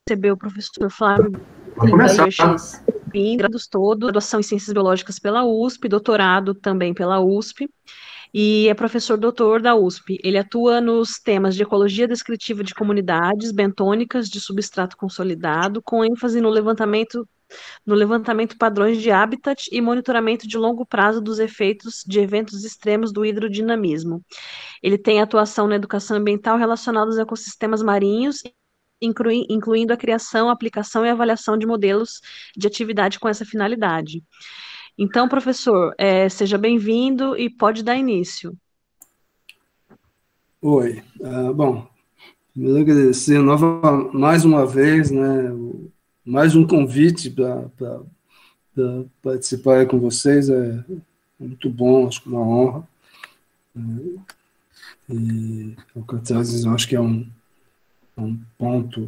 receber o professor Flávio Vamos começar. Graduação em Ciências Biológicas pela USP, doutorado também pela USP, e é professor doutor da USP. Ele atua nos temas de ecologia descritiva de comunidades bentônicas de substrato consolidado, com ênfase no levantamento padrões de habitat e monitoramento de longo prazo dos efeitos de eventos extremos do hidrodinamismo. Ele tem atuação na educação ambiental relacionada aos ecossistemas marinhos, incluindo a criação, aplicação e avaliação de modelos de atividade com essa finalidade. Então, professor, seja bem-vindo e pode dar início. Oi, bom, primeiro agradecer mais uma vez, né, mais um convite para participar aí com vocês, é muito bom, acho que é uma honra. E o Catazes, eu acho que é um ponto,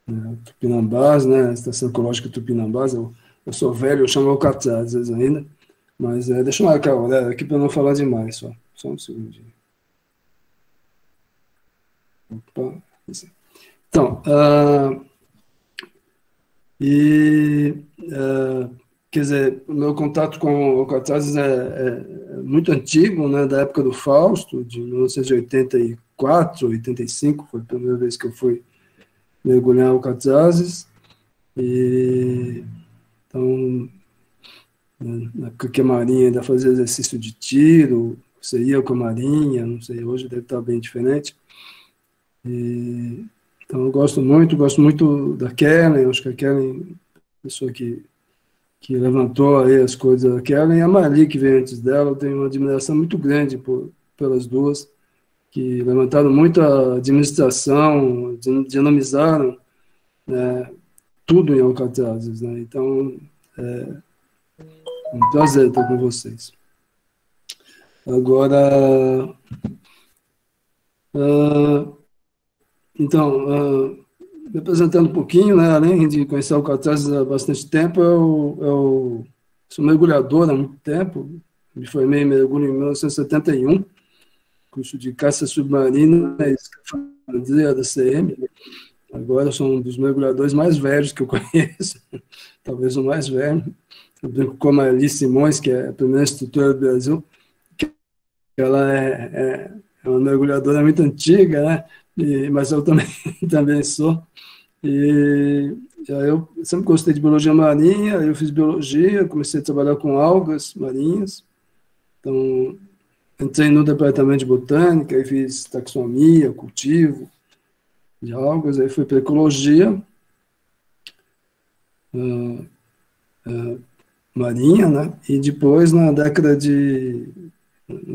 né, Tupinambás, né, a Estação Ecológica Tupinambás, eu sou velho, eu chamo o Catazes ainda, mas deixa eu marcar a hora aqui para não falar demais, só um segundinho. Opa, então, quer dizer, o meu contato com o Catazes é muito antigo, né, da época do Fausto, de 1984, 85, foi a primeira vez que eu fui mergulhar o Catazes, e então, na época que a Marinha ainda fazia exercício de tiro, você ia com a Marinha, não sei, hoje deve estar bem diferente. Então, eu gosto muito da Kellen, acho que a Kellen, pessoa que levantou aí as coisas da Kellen, e a Marli, que veio antes dela, eu tenho uma admiração muito grande pelas duas, que levantaram muito a administração, dinamizaram, né, tudo em Alcatrazes, né? Então, é um prazer estar com vocês. Agora, então, me apresentando um pouquinho, né, além de conhecer o Alcatrazes há bastante tempo, eu sou mergulhador há muito tempo, me formei em mergulho em 1971, curso de caça submarina e escafandria da CM. Agora eu sou um dos mergulhadores mais velhos que eu conheço, talvez o mais velho. Eu brinco com a Marli Simões, que é a primeira instrutora do Brasil, que ela é uma mergulhadora muito antiga, né? Mas eu também sou. E eu sempre gostei de biologia marinha, eu fiz biologia, comecei a trabalhar com algas marinhas, então entrei no departamento de botânica, aí fiz taxonomia, cultivo de algas, aí fui para ecologia marinha, né? E depois, no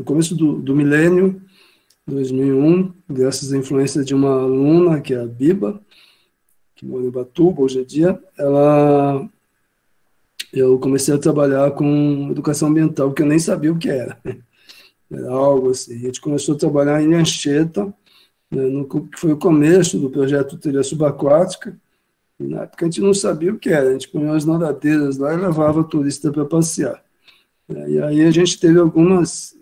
começo do milênio, 2001, graças à influência de uma aluna, que é a Biba, que mora em Ubatuba hoje em dia, eu comecei a trabalhar com educação ambiental, que eu nem sabia o que era. Era algo assim. A gente começou a trabalhar em Anchieta, né, que foi o começo do projeto Trilha Subaquática, e na época a gente não sabia o que era, a gente punha as nadadeiras lá e levava turista para passear. E aí a gente teve algumas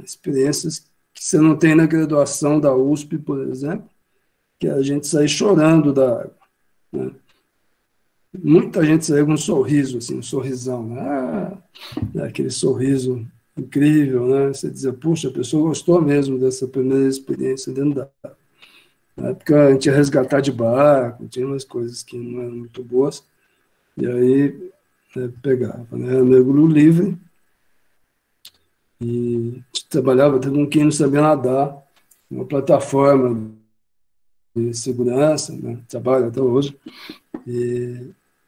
experiências que você não tem na graduação da USP, por exemplo, que é a gente sair chorando da água, né? Muita gente saiu com um sorriso, assim, um sorrisão, né? Aquele sorriso incrível, né? Você dizia, puxa, a pessoa gostou mesmo dessa primeira experiência dentro da água. Na época a gente ia resgatar de barco, tinha umas coisas que não eram muito boas, e aí pegava, né? Era mergulho livre, e a gente trabalhava até com quem não sabia nadar, uma plataforma de segurança, né? Trabalho até hoje, e,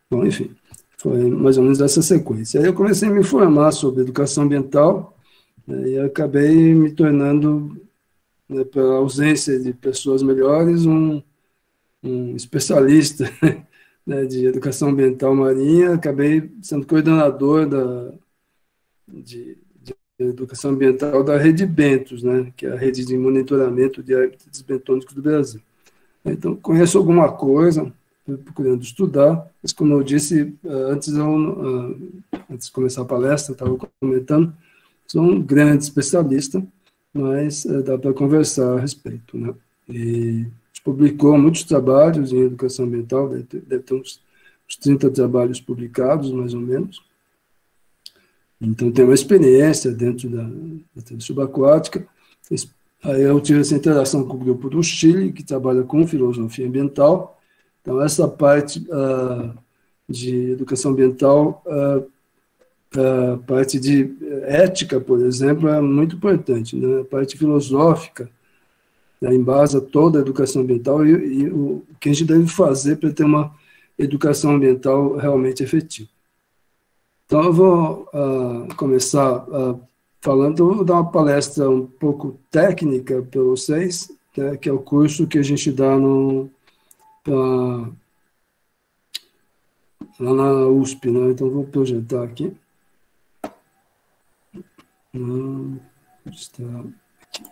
bom, enfim, foi mais ou menos essa sequência. Aí eu comecei a me informar sobre educação ambiental, né, e acabei me tornando, né, pela ausência de pessoas melhores, um especialista, né, de educação ambiental marinha. Acabei sendo coordenador de educação ambiental da Rede Bentos, né, que é a rede de monitoramento de hábitats bentônicos do Brasil. Então, conheço alguma coisa, estou procurando estudar, mas, como eu disse, antes de começar a palestra, eu estava comentando, sou um grande especialista, mas dá para conversar a respeito, né? E publicou muitos trabalhos em educação ambiental, deve ter uns 30 trabalhos publicados, mais ou menos. Então, tem uma experiência dentro da trilha subaquática. Aí eu tive essa interação com o grupo do Chile, que trabalha com filosofia ambiental. Então, essa parte de educação ambiental, a parte de ética, por exemplo, é muito importante, né? A parte filosófica, né, embasa toda a educação ambiental e o que a gente deve fazer para ter uma educação ambiental realmente efetiva. Então, eu vou começar falando, vou dar uma palestra um pouco técnica para vocês, né, que é o curso que a gente dá lá na USP, né? Então, vou projetar aqui. Está aqui.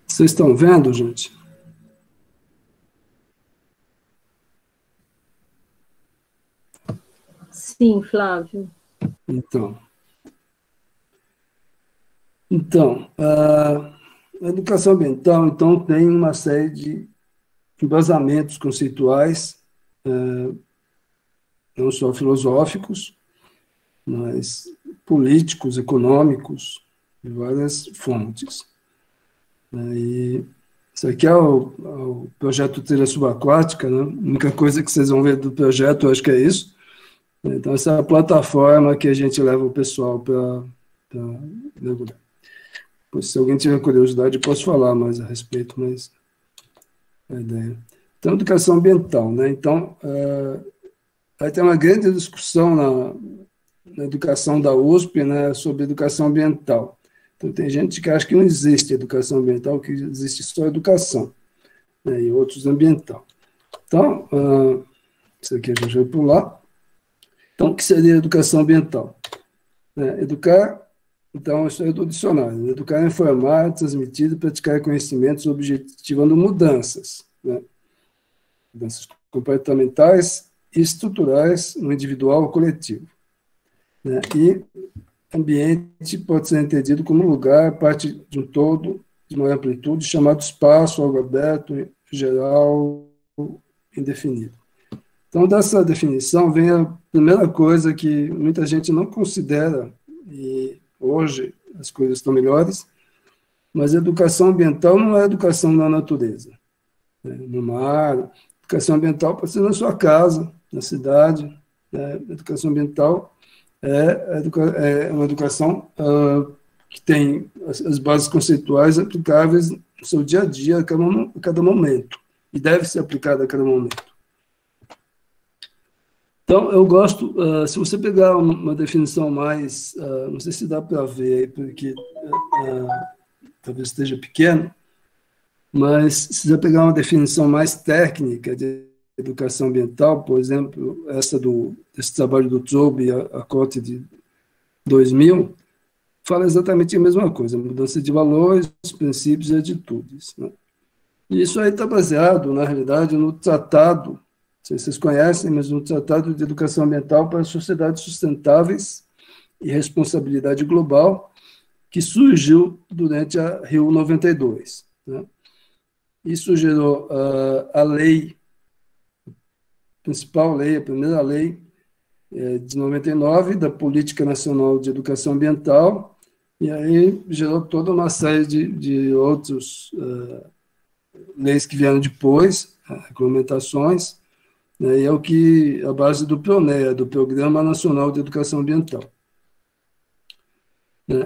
Vocês estão vendo, gente? Sim, Flávio. Então, a educação ambiental, então, tem uma série de embasamentos conceituais, não só filosóficos, mas políticos, econômicos, de várias fontes. E isso aqui é o projeto Trilha Subaquática, né? A única coisa que vocês vão ver do projeto, eu acho que é isso. Então, essa é a plataforma que a gente leva o pessoal para mergulhar. Se alguém tiver curiosidade, eu posso falar mais a respeito, mas é a ideia. Então, educação ambiental, né? Então, aí tem uma grande discussão na educação da USP, né, sobre educação ambiental. Então, tem gente que acha que não existe educação ambiental, que existe só educação, né, e outros ambiental. Então, isso aqui a gente vai pular. Então, o que seria educação ambiental? Educar, então, isso é do dicionário. Educar é informar, transmitir e praticar conhecimentos objetivando mudanças, né? Mudanças comportamentais e estruturais no individual ou coletivo, né? E ambiente pode ser entendido como lugar, parte de um todo, de maior amplitude, chamado espaço, algo aberto, geral, indefinido. Então, dessa definição vem a primeira coisa que muita gente não considera, e hoje as coisas estão melhores, mas educação ambiental não é educação na natureza, né, no mar. Educação ambiental pode ser na sua casa, na cidade, né? Educação ambiental é uma educação que tem as bases conceituais aplicáveis no seu dia a dia, a cada momento, e deve ser aplicada a cada momento. Então, eu gosto, se você pegar uma definição mais, não sei se dá para ver, porque talvez esteja pequeno, mas se você pegar uma definição mais técnica de educação ambiental, por exemplo, desse trabalho do Zob, a COTE de 2000, fala exatamente a mesma coisa, mudança de valores, princípios e atitudes, né? E isso aí está baseado, na realidade, no tratado, não sei se vocês conhecem, mas no Tratado de Educação Ambiental para Sociedades Sustentáveis e Responsabilidade Global, que surgiu durante a Rio 92, né? Isso gerou a lei, a principal lei, a primeira lei de 99, da Política Nacional de Educação Ambiental, e aí gerou toda uma série de outras leis que vieram depois, regulamentações, né, e é a base do PRONEA, do Programa Nacional de Educação Ambiental.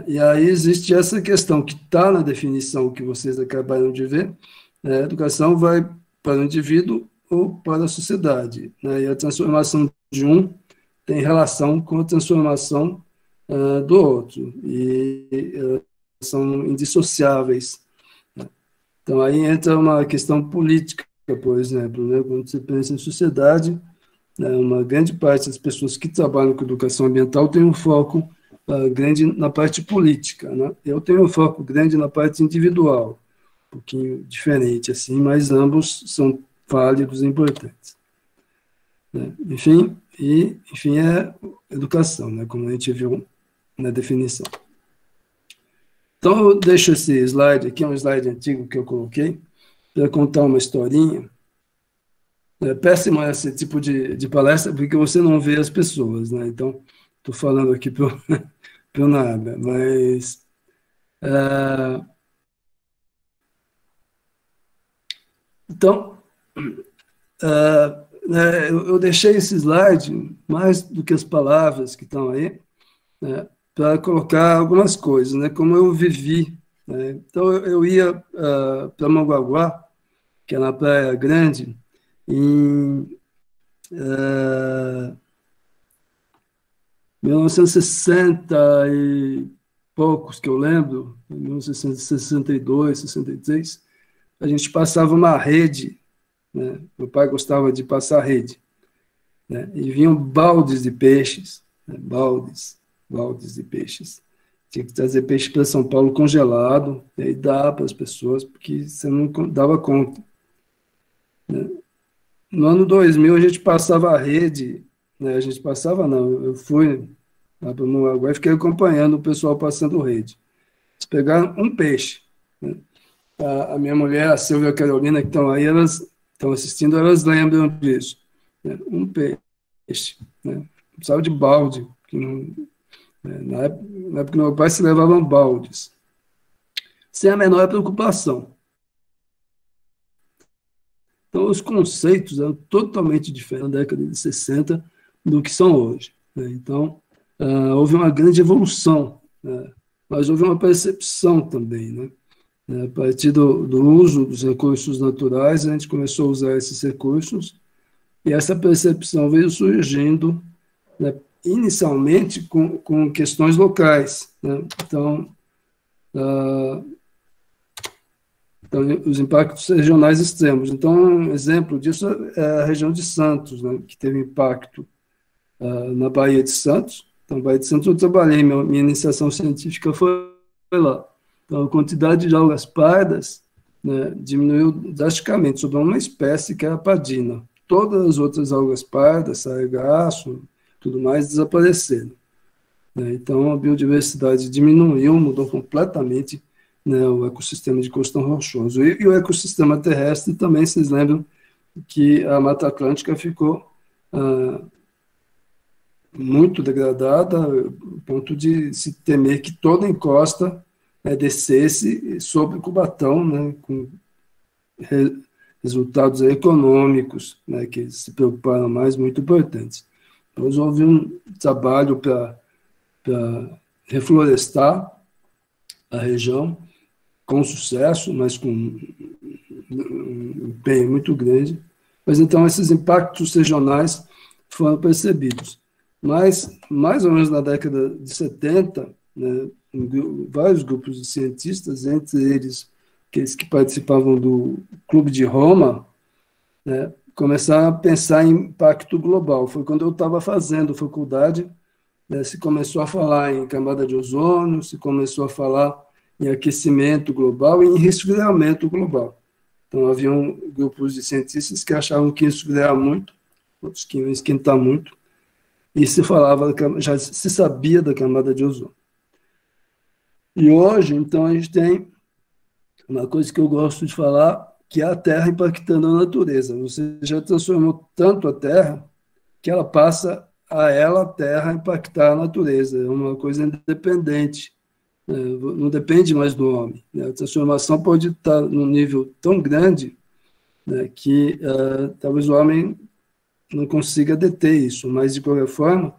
E aí existe essa questão que está na definição que vocês acabaram de ver, né? A educação vai para o indivíduo ou para a sociedade, né? E a transformação de um tem relação com a transformação do outro, e são indissociáveis, né? Então aí entra uma questão política, por exemplo, né? Quando você pensa em sociedade, né, uma grande parte das pessoas que trabalham com educação ambiental tem um foco grande na parte política, né? Eu tenho um foco grande na parte individual, um pouquinho diferente, assim, mas ambos são válidos e importantes, né? Enfim, é educação, né? Como a gente viu na definição. Então, eu deixo esse slide aqui, é um slide antigo que eu coloquei, para contar uma historinha. É péssimo esse tipo de palestra, porque você não vê as pessoas, né? Então, estou falando aqui para nada, mas... então, eu deixei esse slide, mais do que as palavras que estão aí, né, para colocar algumas coisas, né, como eu vivi, né? Então, eu ia para Mongaguá, que é na Praia Grande, em 1960 e poucos, que eu lembro, em 1962, 63, a gente passava uma rede, né? Meu pai gostava de passar rede, né? E vinham baldes de peixes, né? baldes de peixes. Tinha que trazer peixe para São Paulo congelado, e aí dar para as pessoas, porque você não dava conta, né? No ano 2000, a gente passava a rede, né? A gente passava, não, eu fui lá para o Mongaguá e fiquei acompanhando o pessoal passando rede. Eles pegaram um peixe, né? A minha mulher, a Silvia e a Carolina, que estão aí, elas estão assistindo, elas lembram disso, né? Um peixe, né? Precisava de balde, que não, né? Na época do meu pai se levavam baldes, sem a menor preocupação. Então, os conceitos eram totalmente diferentes na década de 60 do que são hoje, né? Então, houve uma grande evolução, né? Mas houve uma percepção também, né? A partir do uso dos recursos naturais, a gente começou a usar esses recursos, e essa percepção veio surgindo, né, inicialmente com questões locais, né? Então, os impactos regionais extremos. Então, um exemplo disso é a região de Santos, né, que teve impacto na Baía de Santos. Então, Baía de Santos eu trabalhei, minha iniciação científica foi lá. Então, a quantidade de algas pardas, né, diminuiu drasticamente, sobrou uma espécie que é a padina. Todas as outras algas pardas, sargaço, tudo mais, desapareceram, né? Então, a biodiversidade diminuiu, mudou completamente, né, o ecossistema de costão rochoso. E o ecossistema terrestre também, vocês lembram que a Mata Atlântica ficou muito degradada, a ponto de se temer que toda a encosta descesse sobre Cubatão, né, com resultados econômicos, né, que se preocuparam mais, muito importantes. Então, houve um trabalho para reflorestar a região, com sucesso, mas com um empenho muito grande. Mas, então, esses impactos regionais foram percebidos. Mas, mais ou menos na década de 70, né, vários grupos de cientistas, entre eles aqueles que participavam do Clube de Roma, né, começaram a pensar em impacto global. Foi quando eu estava fazendo faculdade, né, se começou a falar em camada de ozônio, se começou a falar em aquecimento global e em resfriamento global. Então, haviam grupos de cientistas que achavam que ia esfriar muito, outros que iam esquentar muito, e se falava, já se sabia da camada de ozônio. E hoje, então, a gente tem uma coisa que eu gosto de falar, que é a Terra impactando a natureza. Você já transformou tanto a Terra que ela passa a Terra, impactar a natureza. É uma coisa independente, né? Não depende mais do homem, né? A transformação pode estar num nível tão grande, né, que talvez o homem não consiga deter isso, mas, de qualquer forma,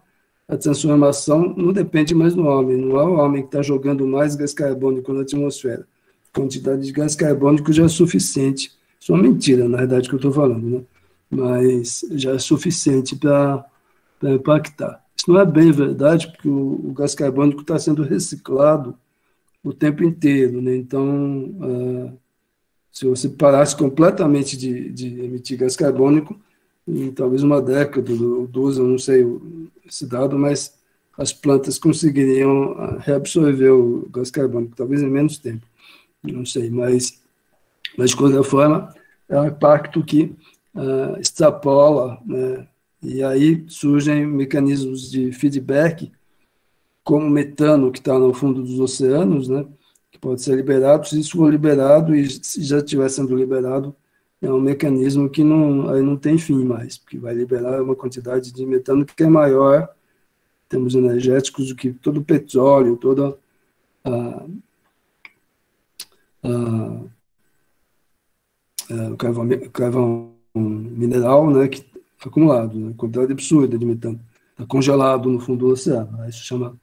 a transformação não depende mais do homem. Não é o homem que está jogando mais gás carbônico na atmosfera. A quantidade de gás carbônico já é suficiente. Isso é uma mentira, na verdade, que eu estou falando, né? Mas já é suficiente para impactar. Isso não é bem verdade, porque o gás carbônico está sendo reciclado o tempo inteiro, né? Então, se você parasse completamente de emitir gás carbônico, em talvez uma década ou duas, eu não sei esse dado, mas as plantas conseguiriam reabsorver o gás carbônico, talvez em menos tempo, não sei, mas de qualquer forma, é um impacto que extrapola, né? E aí surgem mecanismos de feedback, como o metano, que está no fundo dos oceanos, né? Que pode ser liberado. Se isso for liberado, e se já estiver sendo liberado, é um mecanismo que aí não tem fim mais, porque vai liberar uma quantidade de metano que é maior, em termos energéticos, do que todo o petróleo, toda o carvão mineral, né, que acumulado, né, quantidade absurda de metano, está congelado no fundo do oceano. Aí são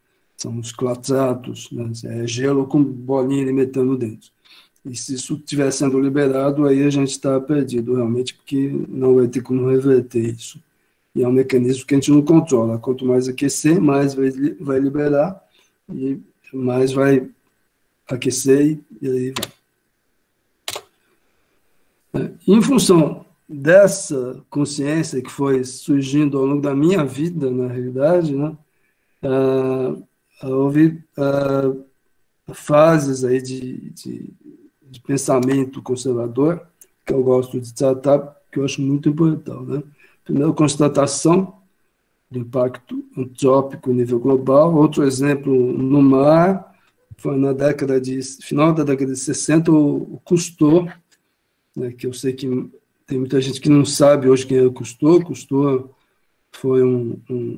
os clatratos, né, é gelo com bolinha de metano dentro. E se isso estiver sendo liberado, aí a gente está perdido realmente, porque não vai ter como reverter isso. E é um mecanismo que a gente não controla. Quanto mais aquecer, mais vai liberar, e mais vai aquecer, e aí vai. Em função dessa consciência que foi surgindo ao longo da minha vida, na realidade, né, houve fases aí de pensamento conservador, que eu gosto de tratar, que eu acho muito importante, né? Primeiro, constatação do impacto antrópico em nível global. Outro exemplo, no mar, foi final da década de 60, o Cousteau, né, que eu sei que tem muita gente que não sabe hoje quem é o Cousteau. Cousteau foi um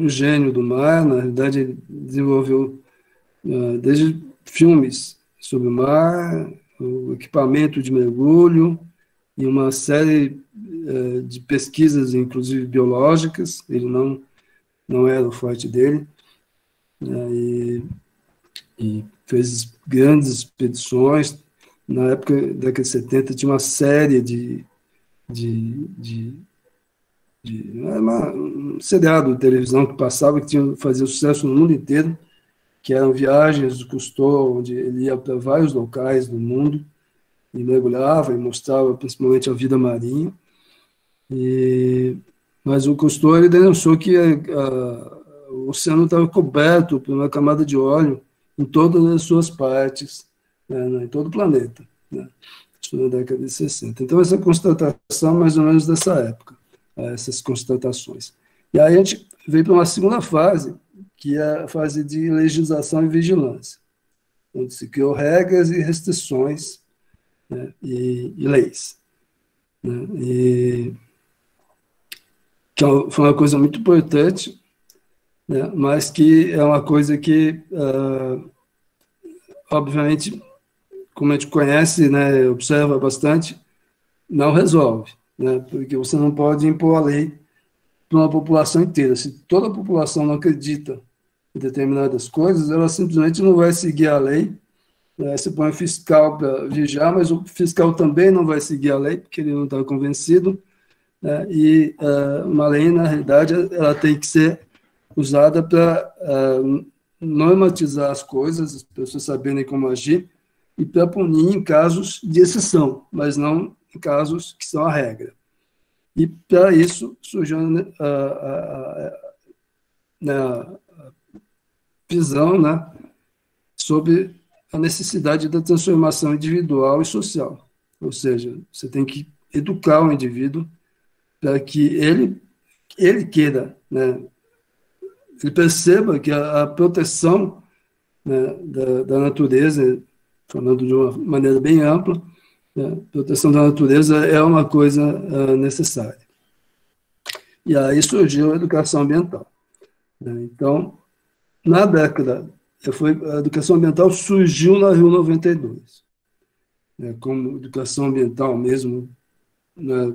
gênio do mar. Na realidade, ele desenvolveu desde filmes sobre o mar, o equipamento de mergulho e uma série de pesquisas, inclusive biológicas. Ele não era o forte dele, né, e fez grandes expedições. Na época da década de 70, tinha uma série um seriado de televisão que passava, que fazia sucesso no mundo inteiro, que eram viagens do Cousteau, onde ele ia para vários locais do mundo e mergulhava e mostrava principalmente a vida marinha. Mas o Cousteau, ele denunciou que o oceano estava coberto por uma camada de óleo em todas as suas partes, né, em todo o planeta, né, isso na década de 60. Então, essa constatação, mais ou menos dessa época, essas constatações. E aí a gente veio para uma segunda fase, que é a fase de legislação e vigilância, onde se criou regras e restrições, né, e leis, né, que foi uma coisa muito importante, né, mas que é uma coisa que, obviamente, como a gente conhece, né, observa bastante, não resolve, né, porque você não pode impor a lei para uma população inteira. Se toda a população não acredita em determinadas coisas, ela simplesmente não vai seguir a lei, né. Você põe o fiscal para vigiar, mas o fiscal também não vai seguir a lei, porque ele não está convencido, né, e uma lei, na realidade, ela tem que ser usada para normatizar as coisas, as pessoas saberem como agir, e para punir em casos de exceção, mas não em casos que são a regra. E, para isso, surgiu a visão, né, sobre a necessidade da transformação individual e social. Ou seja, você tem que educar o indivíduo para que ele queira, né, ele perceba que a proteção, né, da natureza, falando de uma maneira bem ampla, né, a proteção da natureza é uma coisa necessária. E aí surgiu a educação ambiental, né? Então, na década, a educação ambiental surgiu na Rio 92, né, como educação ambiental mesmo, né,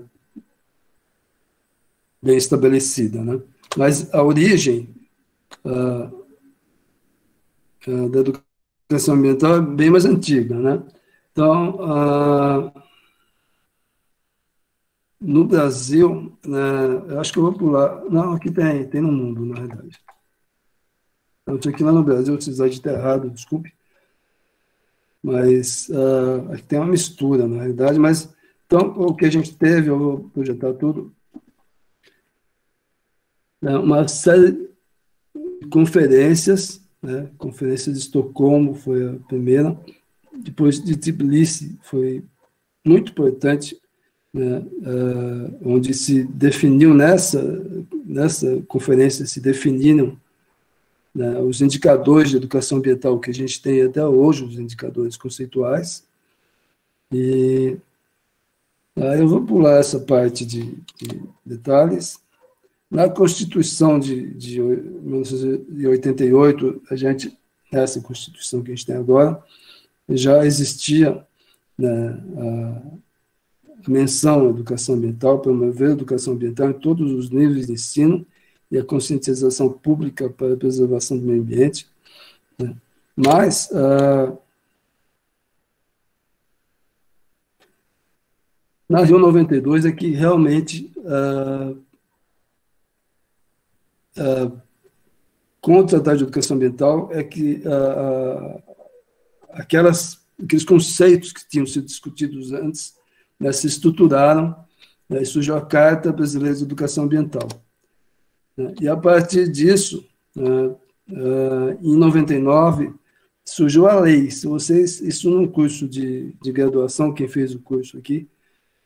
bem estabelecida, né? Mas a origem da educação ambiental é bem mais antiga, né? Então, no Brasil, né, eu acho que eu vou pular. Não, aqui tem no mundo, na verdade. Eu tinha que ir lá no Brasil, se slide está errado, desculpe. Mas aqui tem uma mistura, na realidade. Mas, então, o que a gente teve, eu vou projetar tudo. né, uma série de conferências, né, Conferência de Estocolmo foi a primeira, depois de Tbilisi foi muito importante, né, onde se definiu nessa conferência, se definiram, né, os indicadores de educação ambiental que a gente tem até hoje, os indicadores conceituais. E aí eu vou pular essa parte de detalhes. Na Constituição de 1988, essa Constituição que a gente tem agora, já existia, né, a menção à educação ambiental, promover a educação ambiental em todos os níveis de ensino e a conscientização pública para a preservação do meio ambiente, né? Mas na Rio 92 é que realmente, com o Tratado de Educação Ambiental, é que aqueles conceitos que tinham sido discutidos antes, né, se estruturaram, né, e surgiu a Carta Brasileira de Educação Ambiental. E a partir disso, em 99, surgiu a lei. Se vocês, isso num curso de graduação, quem fez o curso aqui,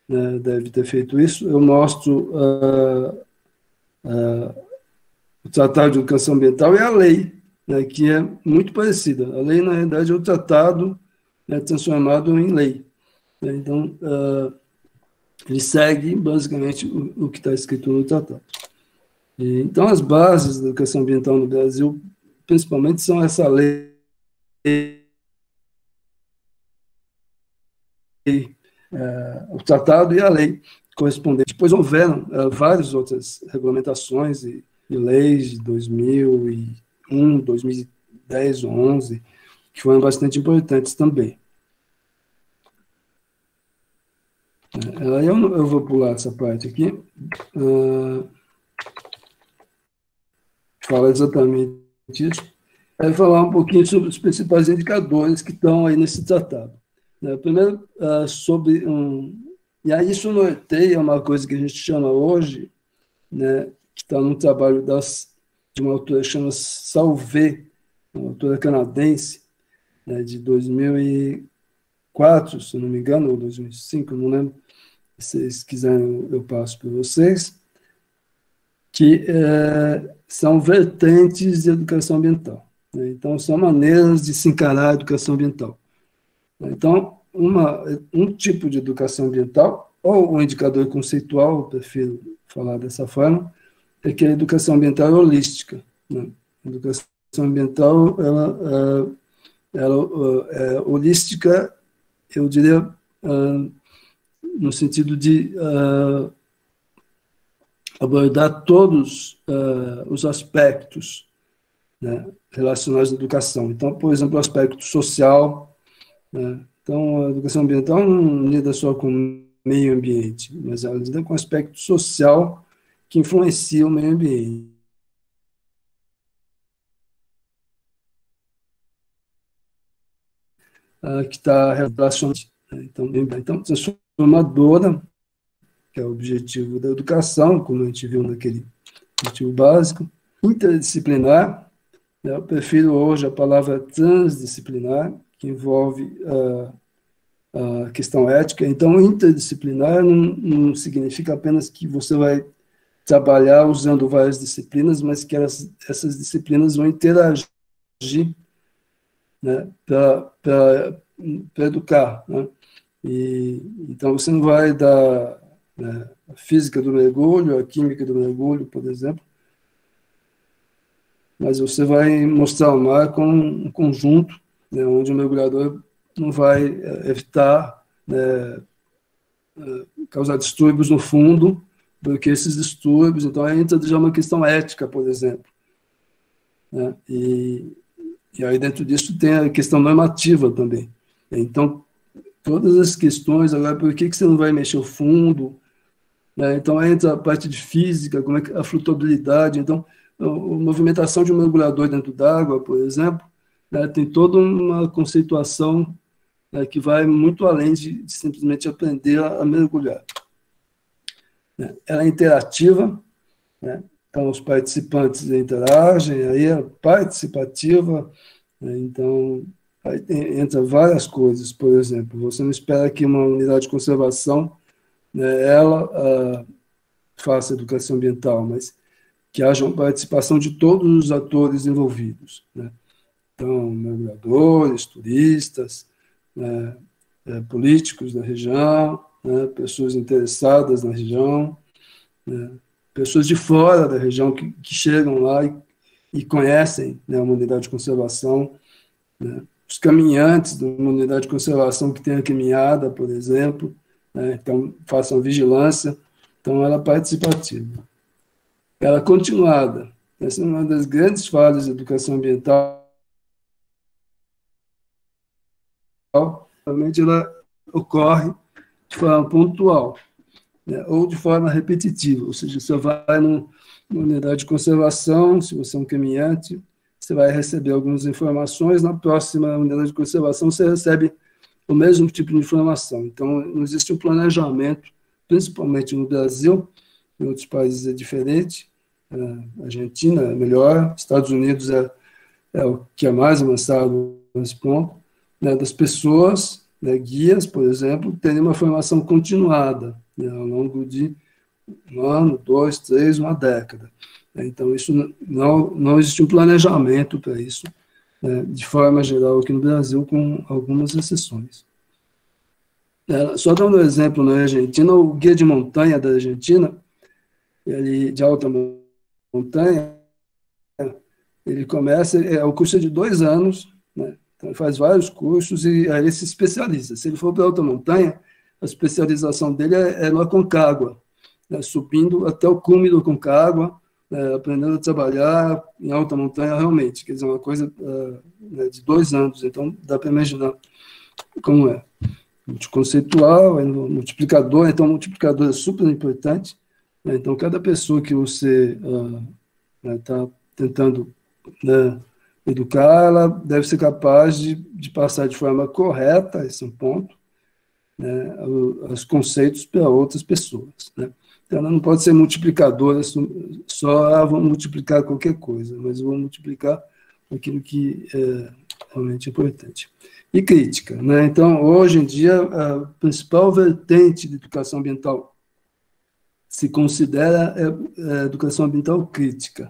né, deve ter feito isso, eu mostro o Tratado de Educação Ambiental e a lei, né, que é muito parecida. A lei, na realidade, é o tratado, né, transformado em lei. Então, ele segue, basicamente, o que está escrito no tratado. Então, as bases da educação ambiental no Brasil, principalmente, são essa lei, o tratado e a lei correspondente. Depois houveram várias outras regulamentações e leis de 2001, 2010, 2011, que foram bastante importantes também. Eu vou pular essa parte aqui. Fala exatamente isso. Aí falar um pouquinho sobre os principais indicadores que estão aí nesse tratado. Primeiro, sobre e aí isso norteia uma coisa que a gente chama hoje, né, que está num trabalho de uma autora que chama Salvé, uma autora canadense, né, de 2004, se não me engano, ou 2005, não lembro. Se vocês quiserem, eu passo para vocês, que são vertentes de educação ambiental, né? Então, são maneiras de se encarar a educação ambiental. Então, um tipo de educação ambiental, ou um indicador conceitual, eu prefiro falar dessa forma, é que a educação ambiental é holística, né? A educação ambiental, ela é holística, eu diria, no sentido de abordar todos os aspectos, né, relacionados à educação. Então, por exemplo, o aspecto social, né? Então, a educação ambiental não lida só com o meio ambiente, mas ela lida com o aspecto social que influencia o meio ambiente. Que está relacionado. Então, transformadora, que é o objetivo da educação, como a gente viu naquele objetivo básico. Interdisciplinar, né, eu prefiro hoje a palavra transdisciplinar, que envolve a questão ética. Então, interdisciplinar não significa apenas que você vai trabalhar usando várias disciplinas, mas que essas disciplinas vão interagir, né, para educar, né? Então, você não vai dar, né, a física do mergulho, a química do mergulho, por exemplo, mas você vai mostrar o mar como um conjunto, né, onde o mergulhador não vai evitar, né, causar distúrbios no fundo, porque esses distúrbios, então, entra já uma questão ética, por exemplo, né? E aí dentro disso tem a questão normativa também. Então, todas as questões, agora, por que você não vai mexer o fundo, né? Então, entra a parte de física, como é que a flutuabilidade. Então, a movimentação de um mergulhador dentro d'água, por exemplo, né, tem toda uma conceituação, né, que vai muito além de simplesmente aprender a mergulhar. Ela é interativa, né? Então, os participantes interagem, aí é participativa, né? Então, aí entra várias coisas, por exemplo, você não espera que uma unidade de conservação, né, ela faça educação ambiental, mas que haja uma participação de todos os atores envolvidos, né? Então, mergulhadores, turistas, né, políticos da região, né, pessoas interessadas na região, né, pessoas de fora da região que chegam lá e conhecem, né, uma unidade de conservação, né, os caminhantes de uma unidade de conservação que tem a caminhada, por exemplo, né, então façam vigilância, então ela é participativa. Ela é continuada. Essa é uma das grandes falhas da educação ambiental. Realmente ela ocorre de forma pontual, né, ou de forma repetitiva, ou seja, você vai numa unidade de conservação, se você é um caminhante, você vai receber algumas informações, na próxima unidade de conservação você recebe o mesmo tipo de informação. Então, não existe um planejamento, principalmente no Brasil, em outros países é diferente, a Argentina é melhor, Estados Unidos é o que é mais avançado nesse ponto, né, das pessoas, né, guias, por exemplo, terem uma formação continuada, né, ao longo de um ano, 2, 3, uma década. Então, isso não existe um planejamento para isso, né, de forma geral aqui no Brasil, com algumas exceções. Só dando um exemplo, na Argentina, o guia de montanha da Argentina, ele, de alta montanha, ele começa, o curso é de 2 anos, né, então ele faz vários cursos e aí ele se especializa. Se ele for para alta montanha, a especialização dele é no Aconcagua, né, subindo até o cume do Aconcagua, aprendendo a trabalhar em alta montanha realmente, quer dizer, uma coisa né, de 2 anos, então dá para imaginar como é. Multiconceitual, multiplicador, então o multiplicador é super importante, né, então cada pessoa que você está tentando, né, educar, ela deve ser capaz de passar de forma correta, esse é um ponto, né, os conceitos para outras pessoas, né. Então, ela não pode ser multiplicadora, só vou multiplicar qualquer coisa, mas vou multiplicar aquilo que é realmente importante. E crítica, né? Então, hoje em dia, a principal vertente de educação ambiental se considera a educação ambiental crítica. A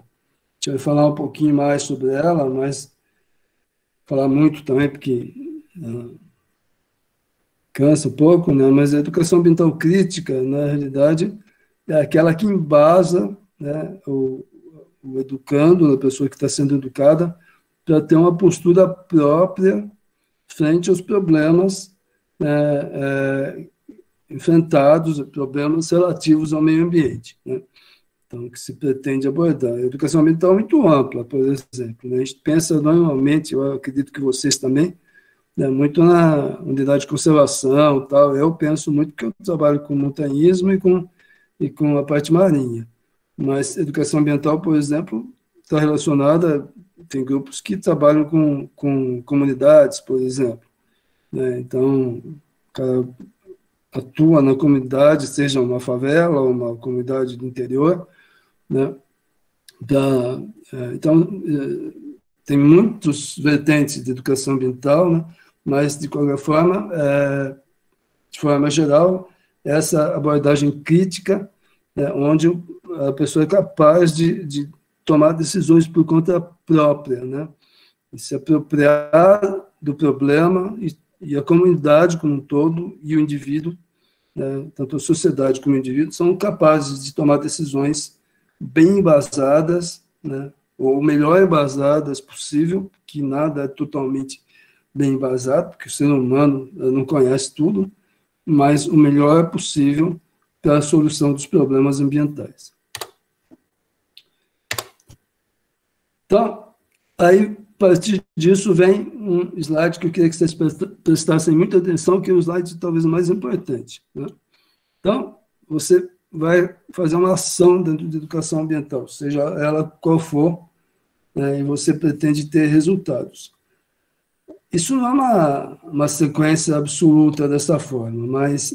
gente vai falar um pouquinho mais sobre ela, mas falar muito também, porque cansa um pouco, né? Mas a educação ambiental crítica, na realidade, é aquela que embasa, né, o educando, a pessoa que está sendo educada, para ter uma postura própria frente aos problemas enfrentados, problemas relativos ao meio ambiente, né? Então, que se pretende abordar. A educação ambiental é muito ampla, por exemplo, né? A gente pensa normalmente, eu acredito que vocês também, né, muito na unidade de conservação, tal. Eu penso muito que eu trabalho com montanhismo e com a parte marinha. Mas educação ambiental, por exemplo, está relacionada, tem grupos que trabalham com comunidades, por exemplo, né? Então, o cara atua na comunidade, seja uma favela ou uma comunidade do interior, né? Então, tem muitos vertentes de educação ambiental, né? Mas, de qualquer forma, de forma geral, essa abordagem crítica, onde a pessoa é capaz de tomar decisões por conta própria, né? E se apropriar do problema e a comunidade como um todo e o indivíduo, né, tanto a sociedade como o indivíduo, são capazes de tomar decisões bem embasadas, né, ou o melhor embasadas possível, que nada é totalmente bem embasado, porque o ser humano não conhece tudo, mas o melhor possível para a solução dos problemas ambientais. Então, aí, a partir disso, vem um slide que eu queria que vocês prestassem muita atenção, que é o slide talvez o mais importante, né? Então, você vai fazer uma ação dentro de educação ambiental, seja ela qual for, né, e você pretende ter resultados. Isso não é uma sequência absoluta dessa forma, mas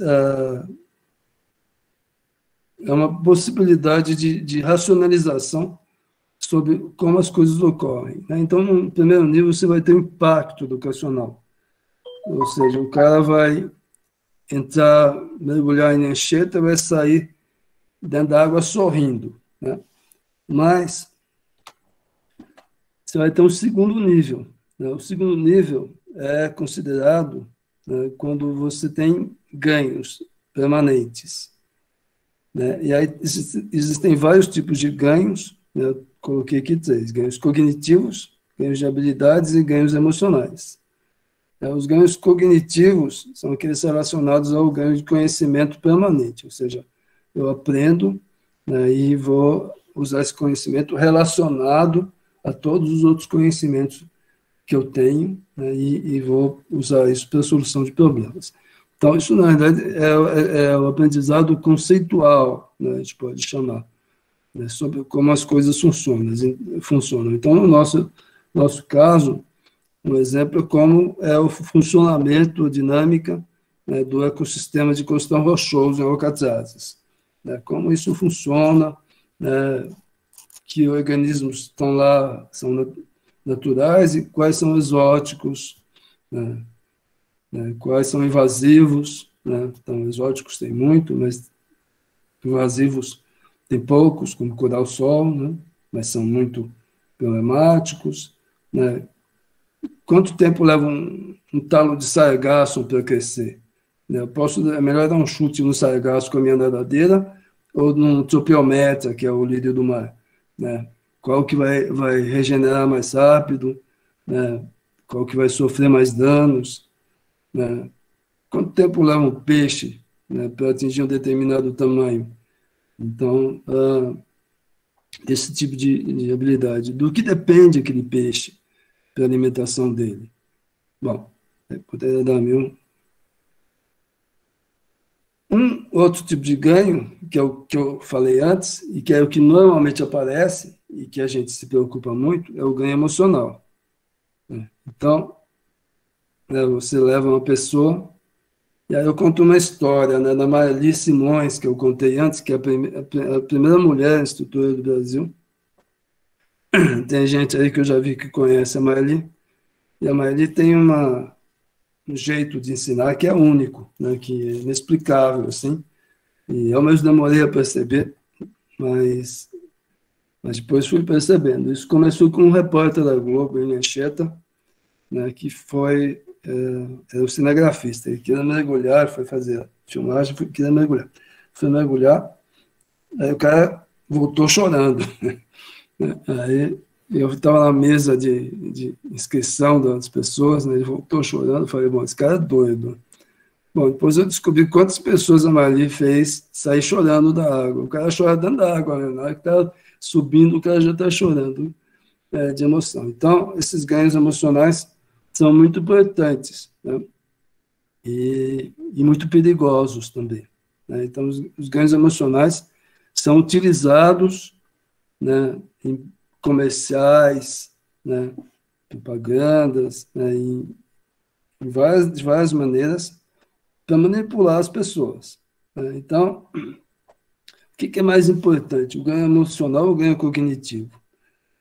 é uma possibilidade de racionalização sobre como as coisas ocorrem, né? Então, no primeiro nível, você vai ter um impacto educacional, ou seja, o cara vai entrar, mergulhar em Anchieta, vai sair dentro da água sorrindo, né? Mas você vai ter um segundo nível, né? O segundo nível é considerado, né, quando você tem ganhos permanentes, né? E aí existem vários tipos de ganhos, né? Eu coloquei aqui 3: ganhos cognitivos, ganhos de habilidades e ganhos emocionais. Os ganhos cognitivos são aqueles relacionados ao ganho de conhecimento permanente, ou seja, eu aprendo, né, e vou usar esse conhecimento relacionado a todos os outros conhecimentos que eu tenho, né, e vou usar isso para a solução de problemas. Então, isso, na verdade, é o aprendizado conceitual, né, a gente pode chamar, né, sobre como as coisas funcionam. Então, no nosso caso, um exemplo é como é o funcionamento, a dinâmica, né, do ecossistema de Costão Rochoso em Alcatrazes, né, como isso funciona, né, que organismos estão lá, são naturais e quais são exóticos, né, quais são invasivos, né? Então, exóticos tem muito, mas invasivos tem poucos, como coral-sol, né? Mas são muito problemáticos, né? Quanto tempo leva um talo de sargaço para crescer? Né? É melhor dar um chute no sargaço com a minha nadadeira ou num tropiometra, que é o lírio do mar, né? Qual que vai regenerar mais rápido, né? Qual que vai sofrer mais danos, né? Quanto tempo leva um peixe, né, para atingir um determinado tamanho? Então, esse tipo de habilidade. Do que depende aquele peixe para a alimentação dele? Bom, poderia dar um outro tipo de ganho, que é o que eu falei antes, e que é o que normalmente aparece, e que a gente se preocupa muito, é o ganho emocional. Então, né, você leva uma pessoa. E aí eu conto uma história, né, da Marli Simões, que eu contei antes, que é a primeira mulher instrutora do Brasil. Tem gente aí que eu já vi que conhece a Marli. E a Marli tem um jeito de ensinar que é único, né, que é inexplicável, assim. E eu mesmo demorei a perceber, mas depois fui percebendo. Isso começou com um repórter da Globo, em Anchieta, né, que era o cinegrafista, ele queria mergulhar, foi fazer a filmagem, queria mergulhar. Foi mergulhar, aí o cara voltou chorando. Aí eu estava na mesa de inscrição das pessoas, né, ele voltou chorando, falei, bom, esse cara é doido. Bom, depois eu descobri quantas pessoas a Marli fez sair chorando da água. O cara chora dentro da água, né? Na hora que está subindo, o cara já está chorando, de emoção. Então, esses ganhos emocionais são muito importantes, né? E muito perigosos também, né? Então, os ganhos emocionais são utilizados, né, em comerciais, né, propagandas, né, de várias maneiras para manipular as pessoas, né? Então, o que é mais importante, o ganho emocional ou o ganho cognitivo?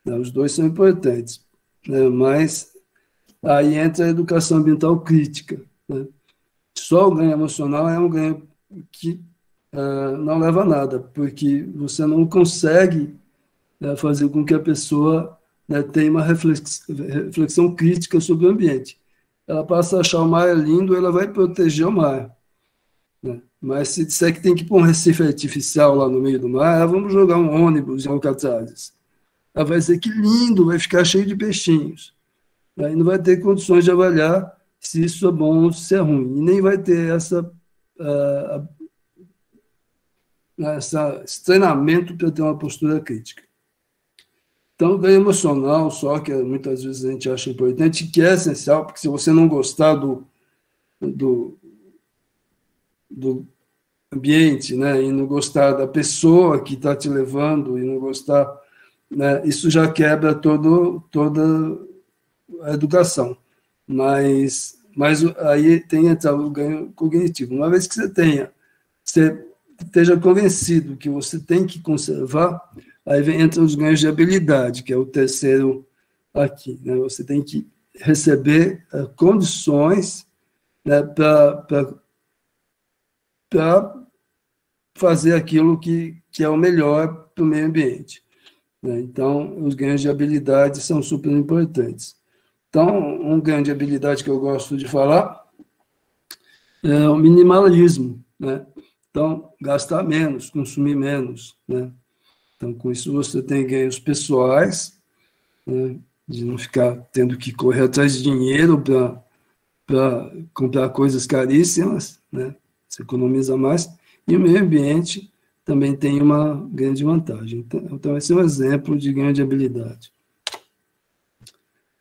Os dois são importantes, né, mas aí entra a educação ambiental crítica, né? Só o ganho emocional é um ganho que não leva a nada, porque você não consegue, né, fazer com que a pessoa, né, tenha uma reflexão crítica sobre o ambiente. Ela passa a achar o mar lindo, ela vai proteger o mar, né? Mas se disser que tem que pôr um recife artificial lá no meio do mar, vamos jogar um ônibus em Alcatrazes. Ela vai dizer que lindo, vai ficar cheio de peixinhos. Aí não vai ter condições de avaliar se isso é bom ou se é ruim. E nem vai ter esse treinamento para ter uma postura crítica. Então, o ganho emocional, só que muitas vezes a gente acha importante, que é essencial, porque se você não gostar do ambiente, né, e não gostar da pessoa que está te levando, e não gostar, né, isso já quebra toda a educação. Mas aí tem o ganho cognitivo. Uma vez que você esteja convencido que você tem que conservar, aí entram os ganhos de habilidade, que é o terceiro aqui, né? Você tem que receber condições, né, para fazer aquilo que é o melhor para o meio ambiente, né? Então, os ganhos de habilidade são super importantes. Então, um ganho de habilidade que eu gosto de falar é o minimalismo, né? Então, gastar menos, consumir menos, né? Então, com isso você tem ganhos pessoais, né, de não ficar tendo que correr atrás de dinheiro para comprar coisas caríssimas, né? Você economiza mais. E o meio ambiente também tem uma grande vantagem. Então, esse é um exemplo de ganho de habilidade.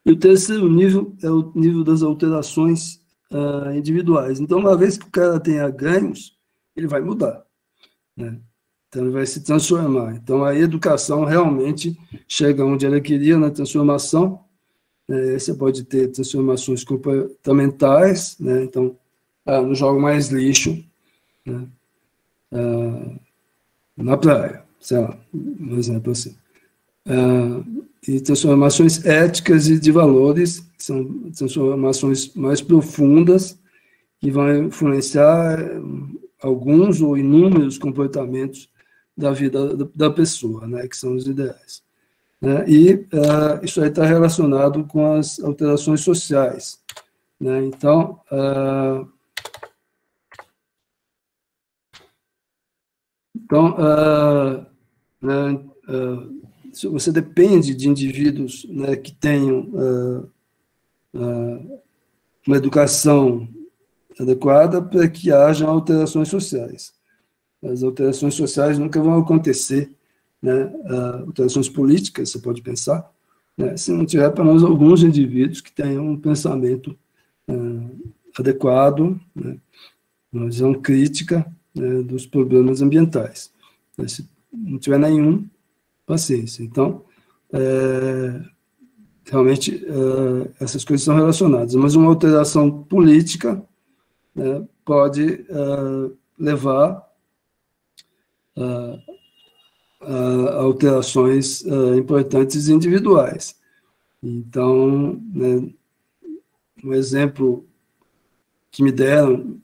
E o terceiro nível é o nível das alterações individuais. Então, uma vez que o cara tenha ganhos, ele vai mudar, né? Então, ele vai se transformar. Então, a educação realmente chega onde ela queria na transformação. Você pode ter transformações comportamentais, né? Então, não jogo mais lixo, né, na praia, sei lá, um exemplo assim. E transformações éticas e de valores, que são transformações mais profundas, que vão influenciar alguns ou inúmeros comportamentos da vida da pessoa, né, que são os ideais, né? E isso aí está relacionado com as alterações sociais, né? Então, né, se você depende de indivíduos, né, que tenham uma educação adequada para que haja alterações sociais. As alterações sociais nunca vão acontecer, né? Alterações políticas, você pode pensar, né, se não tiver pelo menos alguns indivíduos que tenham um pensamento adequado, né, uma visão crítica, né, dos problemas ambientais. Se não tiver nenhum, paciência. Então, realmente, essas coisas são relacionadas. Mas uma alteração política, né, pode levar a alterações importantes individuais. Então, né, um exemplo que me deram,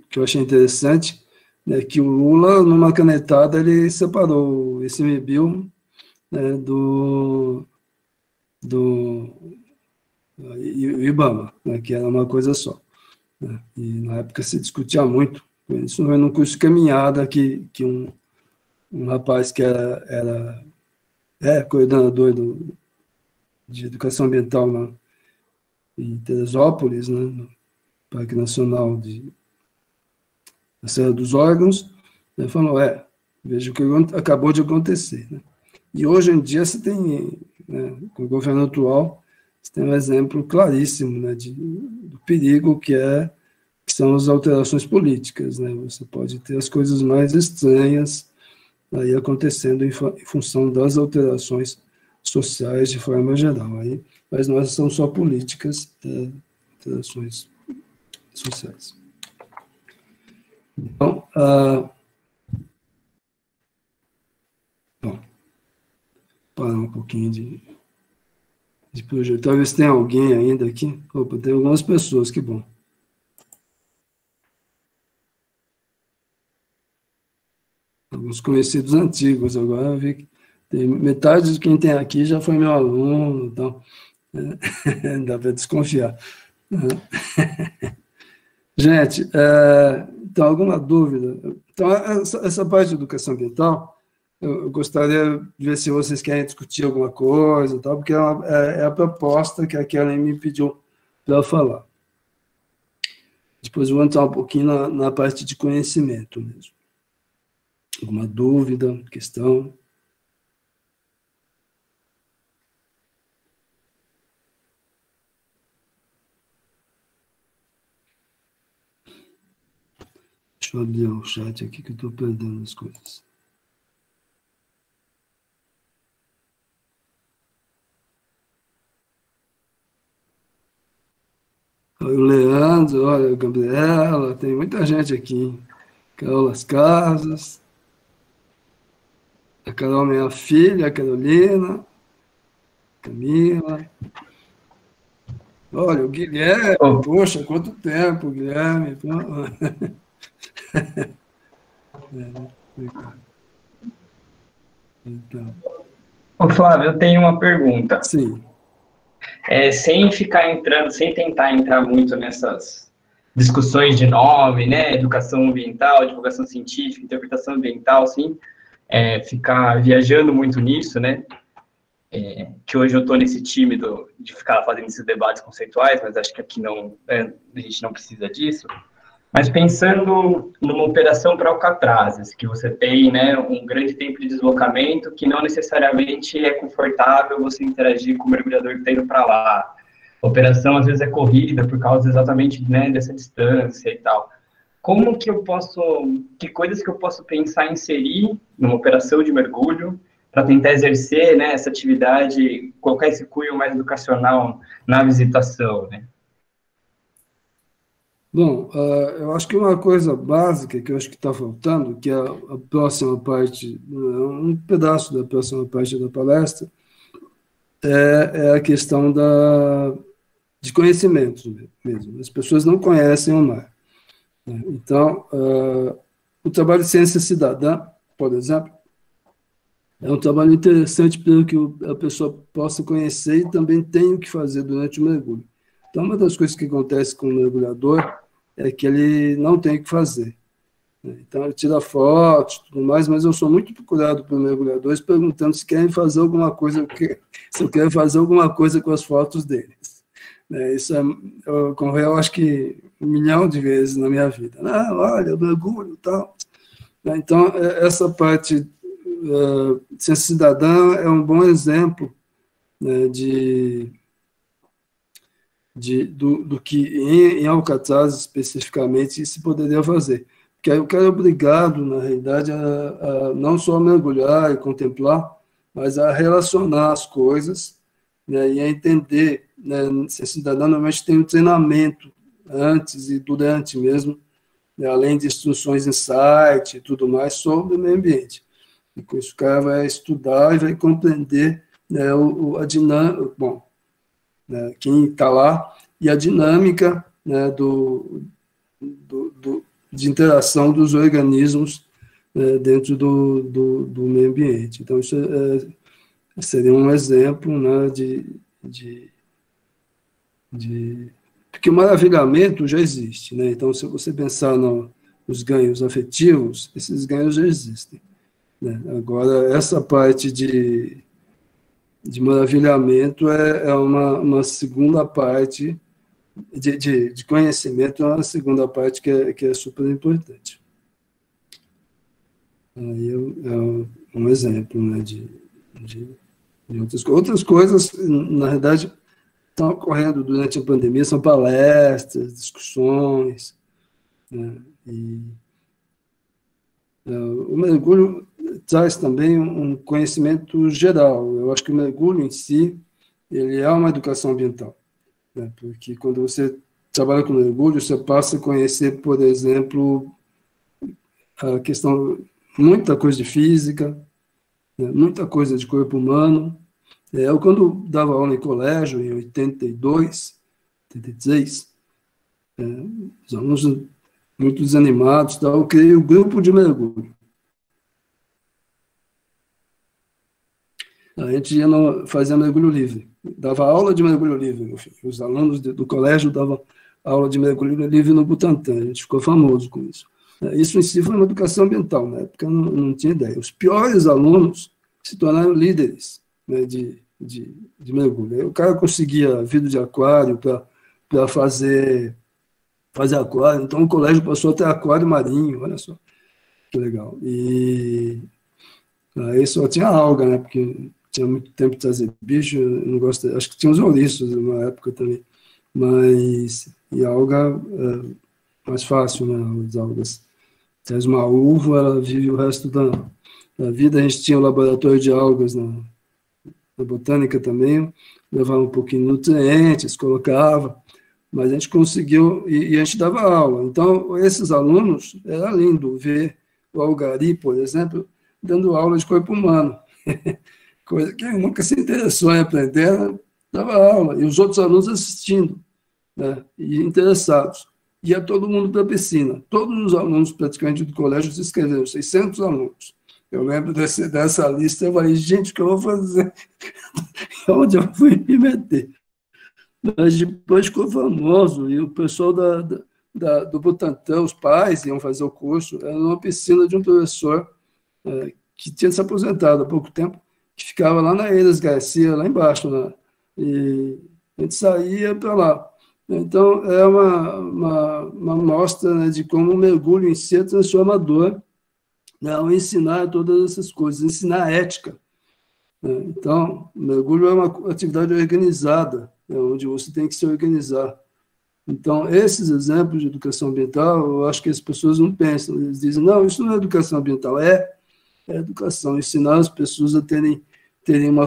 que eu achei interessante, né, que o Lula, numa canetada, ele separou o ICMBio, né, do IBAMA, né, que era uma coisa só, né? E na época se discutia muito. Isso foi num curso de caminhada que um rapaz que é coordenador de educação ambiental em Teresópolis, né, no Parque Nacional da Serra dos Órgãos, né, falou, veja o que acabou de acontecer, né? E hoje em dia você tem, né, com o governo atual, você tem um exemplo claríssimo, né, do perigo que são as alterações políticas, né? Você pode ter as coisas mais estranhas aí acontecendo em função das alterações sociais de forma geral. Mas não são só políticas, alterações sociais. Então, bom, parar um pouquinho de projeto. Talvez tenha alguém ainda aqui. Opa, tem algumas pessoas, que bom. Alguns conhecidos antigos, agora eu vi que metade de quem tem aqui já foi meu aluno, então dá para desconfiar. Gente, então, alguma dúvida? Então, essa parte de educação ambiental, eu gostaria de ver se vocês querem discutir alguma coisa, tal, porque é a proposta que a Kellen me pediu para falar. Depois eu vou entrar um pouquinho na parte de conhecimento mesmo. Alguma dúvida, questão? Deixa eu abrir o chat aqui que eu estou perdendo as coisas. O Leandro, olha, a Gabriela, tem muita gente aqui. Carol Las Casas. A Carol, minha filha, a Carolina, Camila. Olha, o Guilherme, Ô, poxa, quanto tempo, Guilherme. Então, ô, Flávio, eu tenho uma pergunta. sim. Sem ficar entrando, sem tentar entrar muito nessas discussões de nome, né? Educação ambiental, divulgação científica, interpretação ambiental, assim, ficar viajando muito nisso, né? Que hoje eu estou nesse time de ficar fazendo esses debates conceituais, mas acho que aqui não, a gente não precisa disso. Mas pensando numa operação para Alcatrazes, que você tem, né, um grande tempo de deslocamento, que não necessariamente é confortável você interagir com o mergulhador que está indo para lá. A operação, às vezes, é corrida por causa exatamente, né, dessa distância e tal. Como que eu posso, que coisas que eu posso pensar em inserir numa operação de mergulho para tentar exercer, né, essa atividade, colocar esse cunho mais educacional na visitação, né? Bom, eu acho que uma coisa básica que eu acho que está faltando, que é a próxima parte, um pedaço da próxima parte da palestra, é a questão de conhecimentos mesmo. As pessoas não conhecem o mar, né? Então, o trabalho de ciência cidadã, por exemplo, é um trabalho interessante para que a pessoa possa conhecer e também tem o que fazer durante o mergulho. Então, uma das coisas que acontece com o mergulhador é que ele não tem o que fazer, né? Então, ele tira fotos e tudo mais, mas eu sou muito procurado por mergulhadores perguntando se querem fazer alguma coisa, se eu quero fazer alguma coisa com as fotos deles, né? Isso eu acho que 1 milhão de vezes na minha vida. Não, olha, eu mergulho e tal. Então, essa parte ciência cidadã é um bom exemplo, né, do que em Alcatraz especificamente se poderia fazer. Porque aí o cara é obrigado, na realidade, a não só mergulhar e contemplar, mas a relacionar as coisas, né, e a entender, né, ciência cidadã normalmente tem um treinamento antes e durante mesmo, né, além de instruções em site e tudo mais, sobre o meio ambiente. E com isso o cara vai estudar e vai compreender, né, a dinâmica, bom, né, quem está lá, e a dinâmica, né, de interação dos organismos, né, dentro do meio ambiente. Então, isso seria um exemplo, né, porque o maravilhamento já existe, né? Então, se você pensar nos ganhos afetivos, esses ganhos já existem, né? Agora, essa parte de maravilhamento é uma segunda parte, de conhecimento é uma segunda parte que é super importante. Aí é um exemplo, né, de outras coisas, na verdade, estão ocorrendo durante a pandemia, são palestras, discussões, né, e o mergulho traz também um conhecimento geral. Eu acho que o mergulho em si, ele é uma educação ambiental, né? Porque quando você trabalha com mergulho, você passa a conhecer, por exemplo, a questão, muita coisa de física, né? Muita coisa de corpo humano. Eu, quando dava aula em colégio, em 82, 83, os alunos muito desanimados, eu criei o grupo de mergulho. A gente fazia mergulho livre, dava aula de mergulho livre. Os alunos do colégio davam aula de mergulho livre no Butantã, a gente ficou famoso com isso. Isso em si foi uma educação ambiental, na época eu não tinha ideia. Os piores alunos se tornaram líderes, né, de mergulho. Aí o cara conseguia vidro de aquário para fazer aquário, então o colégio passou a ter aquário marinho, olha só, que legal. E aí só tinha alga, né, porque tinha muito tempo de trazer bicho, eu não gosto, acho que tinha os ouriços na época também, mas, e a alga é mais fácil, né, as algas. Traz uma uva, ela vive o resto da vida. A gente tinha o laboratório de algas na botânica também, levava um pouquinho de nutrientes, colocava, mas a gente conseguiu, e a gente dava aula. Então, esses alunos, era lindo ver o algari, por exemplo, dando aula de corpo humano, coisa que nunca se interessou em aprender, né? Dava aula, e os outros alunos assistindo, né? E interessados. Ia todo mundo para a piscina. Todos os alunos, praticamente, do colégio se inscreveram, 600 alunos. Eu lembro dessa lista, eu falei, gente, o que eu vou fazer? Onde eu fui me meter? Mas depois ficou famoso, e o pessoal do Butantan, os pais iam fazer o curso, era numa piscina de um professor que tinha se aposentado há pouco tempo, que ficava lá na Eiras Garcia, lá embaixo, né? E a gente saía para lá. Então, é uma mostra, né, de como o mergulho em si é transformador, né, ao ensinar todas essas coisas, ensinar ética. Né? Então, o mergulho é uma atividade organizada, né, onde você tem que se organizar. Então, esses exemplos de educação ambiental, eu acho que as pessoas não pensam, eles dizem, não, isso não é educação ambiental, é educação, ensinar as pessoas a terem uma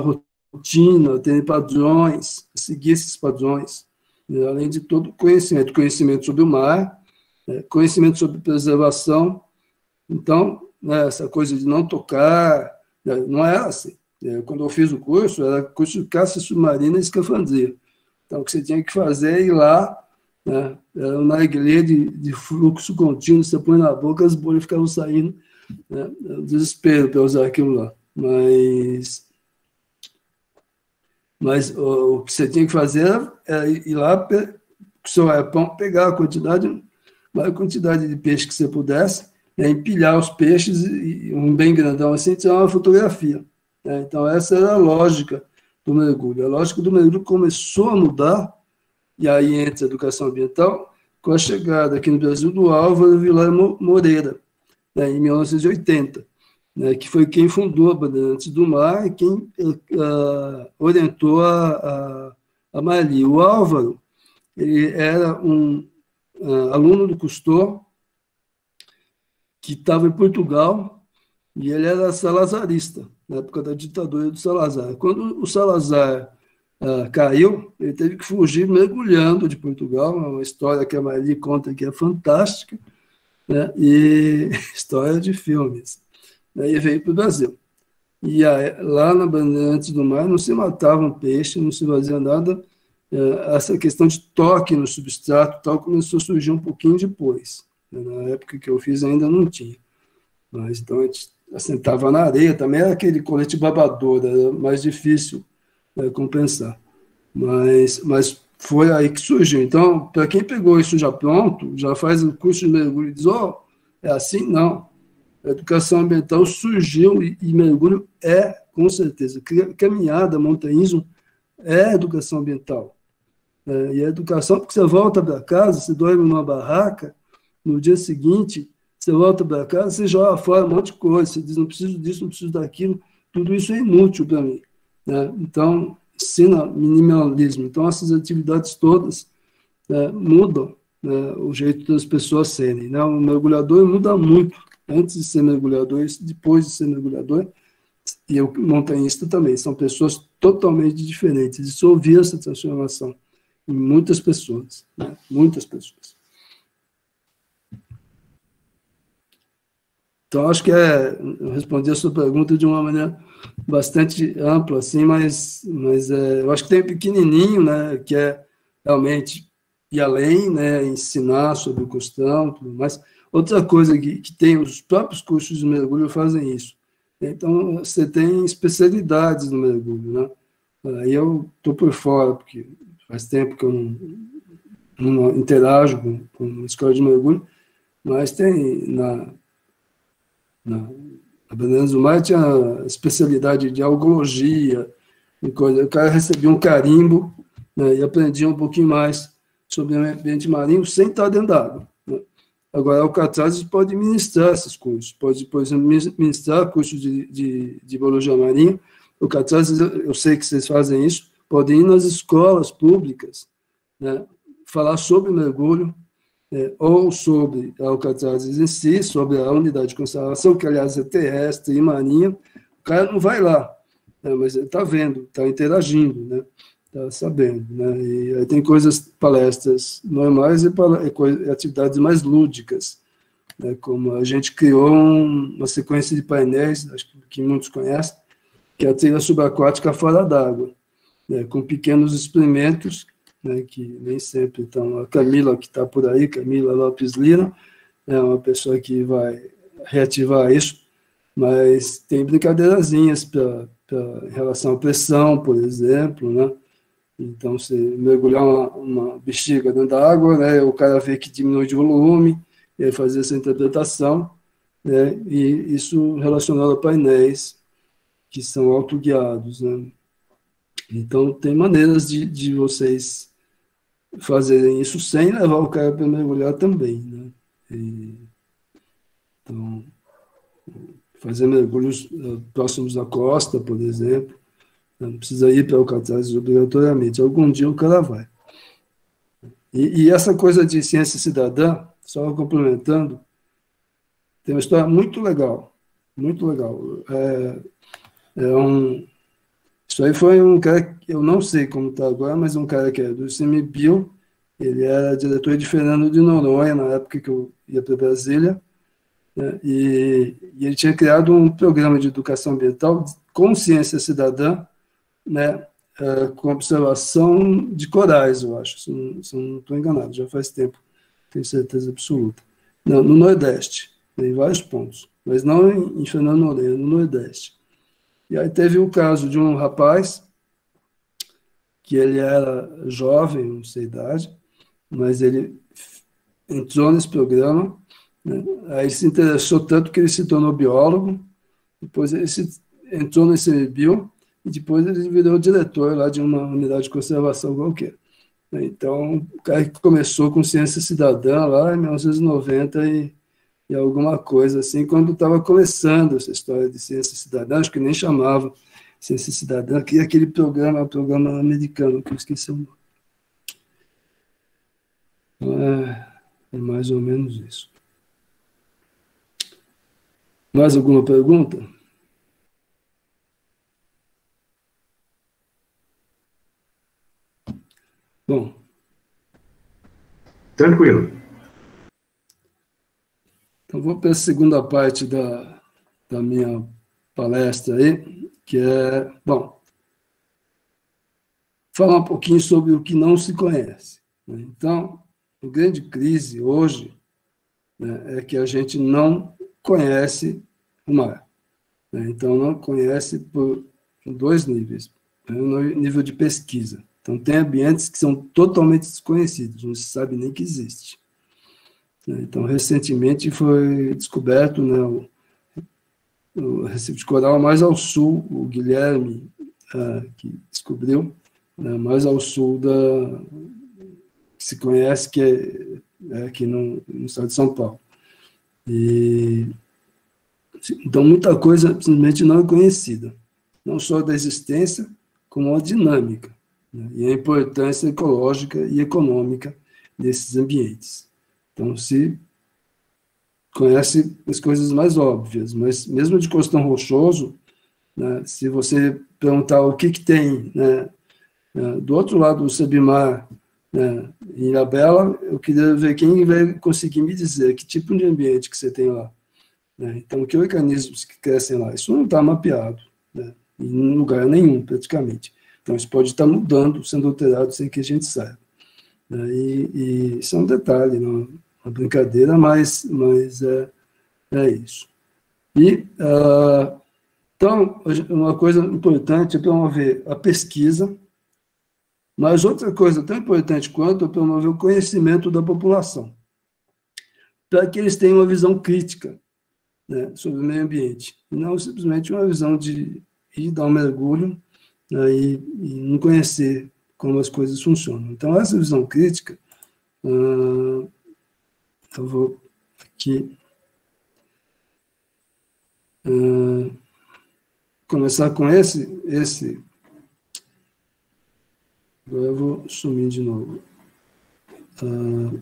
rotina, terem padrões, seguir esses padrões, né? Além de todo conhecimento sobre o mar, né? Conhecimento sobre preservação. Então, né, essa coisa de não tocar, né, não era assim. Quando eu fiz o curso, era curso de caça submarina e escafandria. Então, o que você tinha que fazer é ir lá, né, era um narguilé de fluxo contínuo, você põe na boca, as bolhas ficavam saindo, né, desespero para usar aquilo lá. Mas o que você tinha que fazer era ir lá, com o seu arpão, pegar a maior quantidade de peixe que você pudesse, né, empilhar os peixes, e um bem grandão assim, tirar uma fotografia. Né? Então, essa era a lógica do mergulho. A lógica do mergulho começou a mudar, e aí entra a educação ambiental, com a chegada aqui no Brasil do Álvaro Vilar Moreira, né, em 1980. Né, que foi quem fundou a Bandeirantes do Mar e quem orientou a Marli. O Álvaro, ele era um aluno do Cousteau, que estava em Portugal, e ele era salazarista, na época da ditadura do Salazar. Quando o Salazar caiu, ele teve que fugir mergulhando de Portugal, uma história que a Marli conta que é fantástica, né, e história de filmes. Aí veio para o Brasil. E aí, lá na Bandeirantes do Mar não se matavam peixe, não se fazia nada. Essa questão de toque no substrato tal começou a surgir um pouquinho depois. Na época que eu fiz ainda não tinha. Mas então a gente assentava na areia, também era aquele colete babador, era mais difícil compensar. Mas foi aí que surgiu. Então, para quem pegou isso já pronto, já faz o curso de mergulho e diz, é assim? Não. A educação ambiental surgiu e mergulho com certeza, caminhada, montanhismo é educação ambiental. E a educação, porque você volta para casa, você dorme numa barraca, no dia seguinte, você volta para casa, você joga fora um monte de coisa, você diz, não preciso disso, não preciso daquilo, tudo isso é inútil para mim. Né? Então, ensina minimalismo. Então, essas atividades todas mudam, né, o jeito das pessoas serem. Né? O mergulhador muda muito, antes de ser mergulhador, depois de ser mergulhador, e o montanhista também, são pessoas totalmente diferentes. Isso eu vi essa transformação em muitas pessoas, né? Muitas pessoas. Então, acho que eu respondi a sua pergunta de uma maneira bastante ampla, assim, mas eu acho que tem um pequenininho, né, que é realmente ir além, né, ensinar sobre o costão, tudo mais. Outra coisa que tem, os próprios cursos de mergulho fazem isso. Então, você tem especialidades no mergulho, né? Aí eu estou por fora, porque faz tempo que eu não interajo com a escola de mergulho, mas tem na Bandeirantes do Mar tinha a especialidade de algologia, e coisa. O cara recebia um carimbo, né, e aprendia um pouquinho mais sobre o ambiente marinho sem estar dentro d'água. Né? Agora, a Alcatraz pode ministrar esses cursos, pode, por exemplo, ministrar cursos de biologia marinha. O Alcatraz, eu sei que vocês fazem isso, podem ir nas escolas públicas, né, falar sobre mergulho, ou sobre a Alcatraz em si, sobre a unidade de conservação, que, aliás, é terrestre e marinha. O cara não vai lá, né, mas ele está vendo, está interagindo, né, está sabendo. Né, e aí tem palestras normais e atividades mais lúdicas. né, como a gente criou uma sequência de painéis, acho que muitos conhecem, que é a trilha subaquática fora d'água, né, com pequenos experimentos, né, que nem sempre estão. A Camila, que está por aí, Camila Lopes Lira, é uma pessoa que vai reativar isso, mas tem brincadeirazinhas em relação à pressão, por exemplo, né? Então, se mergulhar uma bexiga dentro da água, né, o cara vê que diminui de volume, e aí fazer essa interpretação, né, e isso relacionado a painéis que são autoguiados, né? Então, tem maneiras de vocês fazerem isso sem levar o cara para mergulhar também, né? Então, fazer mergulhos próximos da costa, por exemplo, não precisa ir para Alcatraz obrigatoriamente, algum dia o cara vai. E essa coisa de ciência cidadã, só complementando, tem uma história muito legal, muito legal. Isso aí foi um cara, eu não sei como está agora, mas um cara que é do ICMBio, ele era diretor de Fernando de Noronha, na época que eu ia para Brasília, né, e ele tinha criado um programa de educação ambiental com ciência cidadã, né, com observação de corais, eu acho, se não estou enganado, já faz tempo, tenho certeza absoluta. Não, no Nordeste, em vários pontos, mas não em Fernando Noronha, no Nordeste. E aí teve o caso de um rapaz que ele era jovem, não sei a idade, mas ele entrou nesse programa, né? Aí se interessou tanto que ele se tornou biólogo, depois ele entrou no ICMBio e depois ele virou diretor lá de uma unidade de conservação qualquer. Então, o cara que começou com ciência cidadã lá em 1990 e alguma coisa assim, quando estava começando essa história de ciência cidadã, acho que nem chamava ciência cidadã, que é aquele programa americano, que eu esqueci o nome. Então, é mais ou menos isso. Mais alguma pergunta? Bom. Tranquilo. Então, vou para a segunda parte da minha palestra aí, que é, bom, falar um pouquinho sobre o que não se conhece, né? Então, a grande crise hoje, né, é que a gente não conhece o mar, né? Então, não conhece por dois níveis. No nível de pesquisa. Então, tem ambientes que são totalmente desconhecidos, não se sabe nem que existe. Então, recentemente foi descoberto, né, o Recife de Coral mais ao sul, o Guilherme, que descobriu, né, mais ao sul que se conhece, que é aqui no estado de São Paulo. Então, muita coisa simplesmente não é conhecida, não só da existência, como a dinâmica, né, e a importância ecológica e econômica desses ambientes. Então, se conhece as coisas mais óbvias, mas mesmo de Costão Rochoso, né, se você perguntar o que tem, né, do outro lado do Sebimar, né, em Ilhabela, eu queria ver quem vai conseguir me dizer que tipo de ambiente que você tem lá, né? Então, que organismos que crescem lá? Isso não está mapeado, né, em lugar nenhum, praticamente. Então, isso pode estar mudando, sendo alterado sem que a gente saiba, né? E isso é um detalhe, não uma brincadeira, mas é isso. Então, uma coisa importante é promover a pesquisa, mas outra coisa tão importante quanto é promover o conhecimento da população, para que eles tenham uma visão crítica, né, sobre o meio ambiente, e não simplesmente uma visão de ir dar um mergulho, né, e não conhecer como as coisas funcionam. Então, essa visão crítica, eu vou aqui começar com esse. Agora eu vou sumir de novo. Tem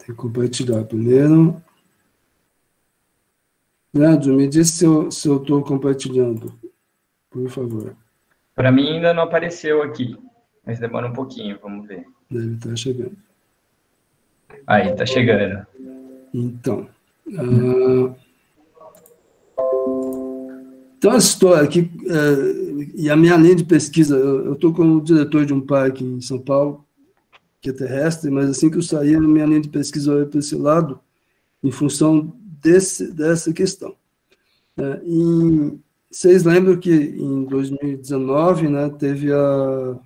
que compartilhar primeiro. Leandro, me diz se eu estou compartilhando, por favor. Para mim ainda não apareceu aqui, mas demora um pouquinho, vamos ver. Deve estar chegando. Aí, está chegando. Então, Então, a história aqui, e a minha linha de pesquisa, eu estou como diretor de um parque em São Paulo, que é terrestre, mas assim que eu saí, a minha linha de pesquisa vai para esse lado, em função dessa questão. Vocês lembram que em 2019, né, teve o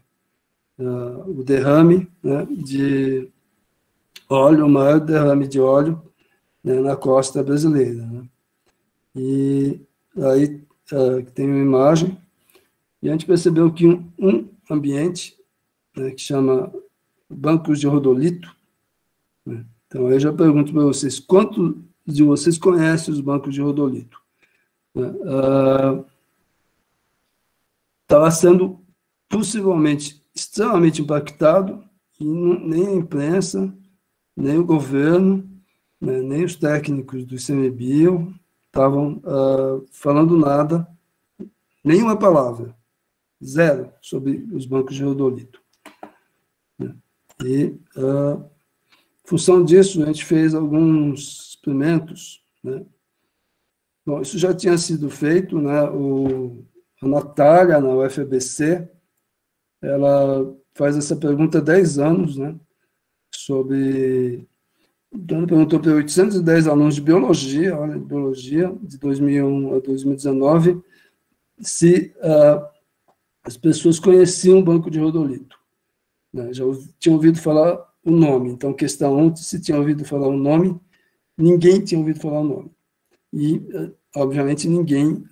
derrame, né, de óleo, o maior derrame de óleo, né, na costa brasileira. Né? E aí tem uma imagem, e a gente percebeu que um ambiente, né, que chama bancos de rodolito, né? Então, aí eu já pergunto para vocês, quantos de vocês conhecem os bancos de rodolito? Estava sendo possivelmente extremamente impactado, e nem a imprensa, nem o governo, né, nem os técnicos do ICMBio estavam falando nada, nenhuma palavra, zero, sobre os bancos de rodolito. E, em função disso, a gente fez alguns experimentos, né? Bom, isso já tinha sido feito, né? A Natália, na UFABC, ela faz essa pergunta há 10 anos, né? Então, ela perguntou para 810 alunos de biologia, olha, de biologia, de 2001 a 2019, se as pessoas conheciam o banco de rodolito. Né? Já tinham ouvido falar o nome. Então, questão 1, se tinha ouvido falar o nome, ninguém tinha ouvido falar o nome. E, obviamente, ninguém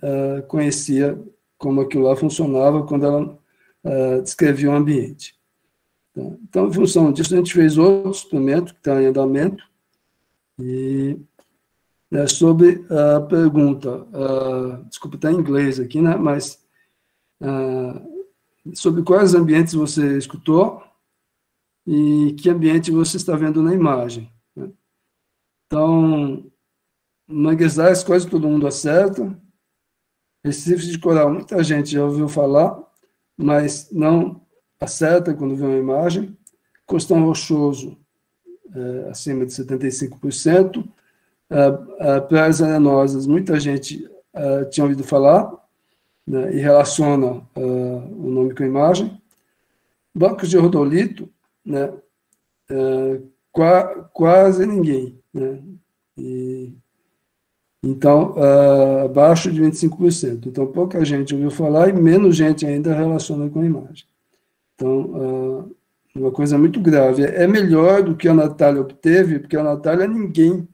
conhecia como aquilo lá funcionava quando ela descrevia o ambiente. Então, em função disso, a gente fez outro experimento que está em andamento, e sobre a pergunta, desculpa, está em inglês aqui, né, mas sobre quais ambientes você escutou e que ambiente você está vendo na imagem. Né? Então, manguezais quase todo mundo acerta, Recifes de coral muita gente já ouviu falar, mas não acerta quando vê uma imagem. Costão rochoso, acima de 75%. Praias arenosas, muita gente tinha ouvido falar, né, e relaciona o nome com a imagem. Bancos de rodolito, né, quase ninguém. Né, então, abaixo de 25%. Então, pouca gente ouviu falar e menos gente ainda relaciona com a imagem. Então, uma coisa muito grave. É melhor do que a Natália obteve, porque a Natália ninguém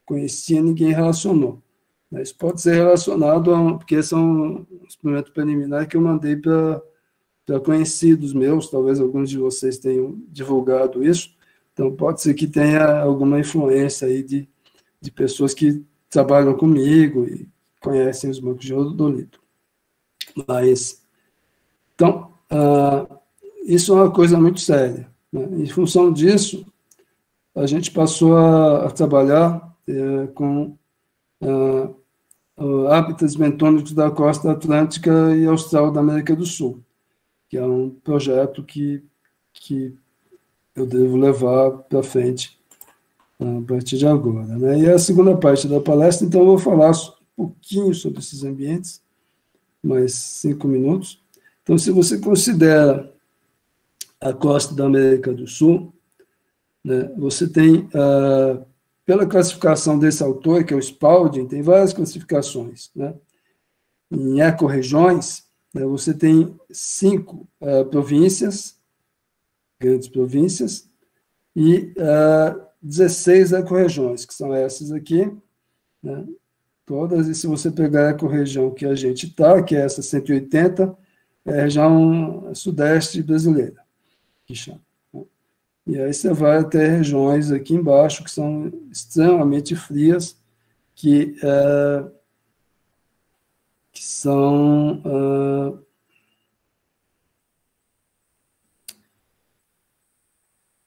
conhecia, ninguém relacionou. Isso pode ser relacionado porque são um experimento preliminar que eu mandei para conhecidos meus, talvez alguns de vocês tenham divulgado isso, então pode ser que tenha alguma influência aí de pessoas que trabalham comigo e conhecem os bancos de rodolito. Mas, então, isso é uma coisa muito séria. Né? Em função disso, a gente passou a trabalhar com hábitats bentônicos da costa atlântica e austral da América do Sul, que é um projeto que eu devo levar para frente a partir de agora. Né? E a segunda parte da palestra, então, eu vou falar um pouquinho sobre esses ambientes, mais 5 minutos. Então, se você considera a costa da América do Sul, né, você tem, pela classificação desse autor, que é o Spalding, tem várias classificações. Né? Em ecorregiões, né, você tem 5 províncias, grandes províncias, e 16 ecorregiões, que são essas aqui, né, todas, e se você pegar a ecorregião que a gente está, que é essa 180, é a região sudeste brasileira, que chama. Né? E aí você vai até regiões aqui embaixo, que são extremamente frias, que são...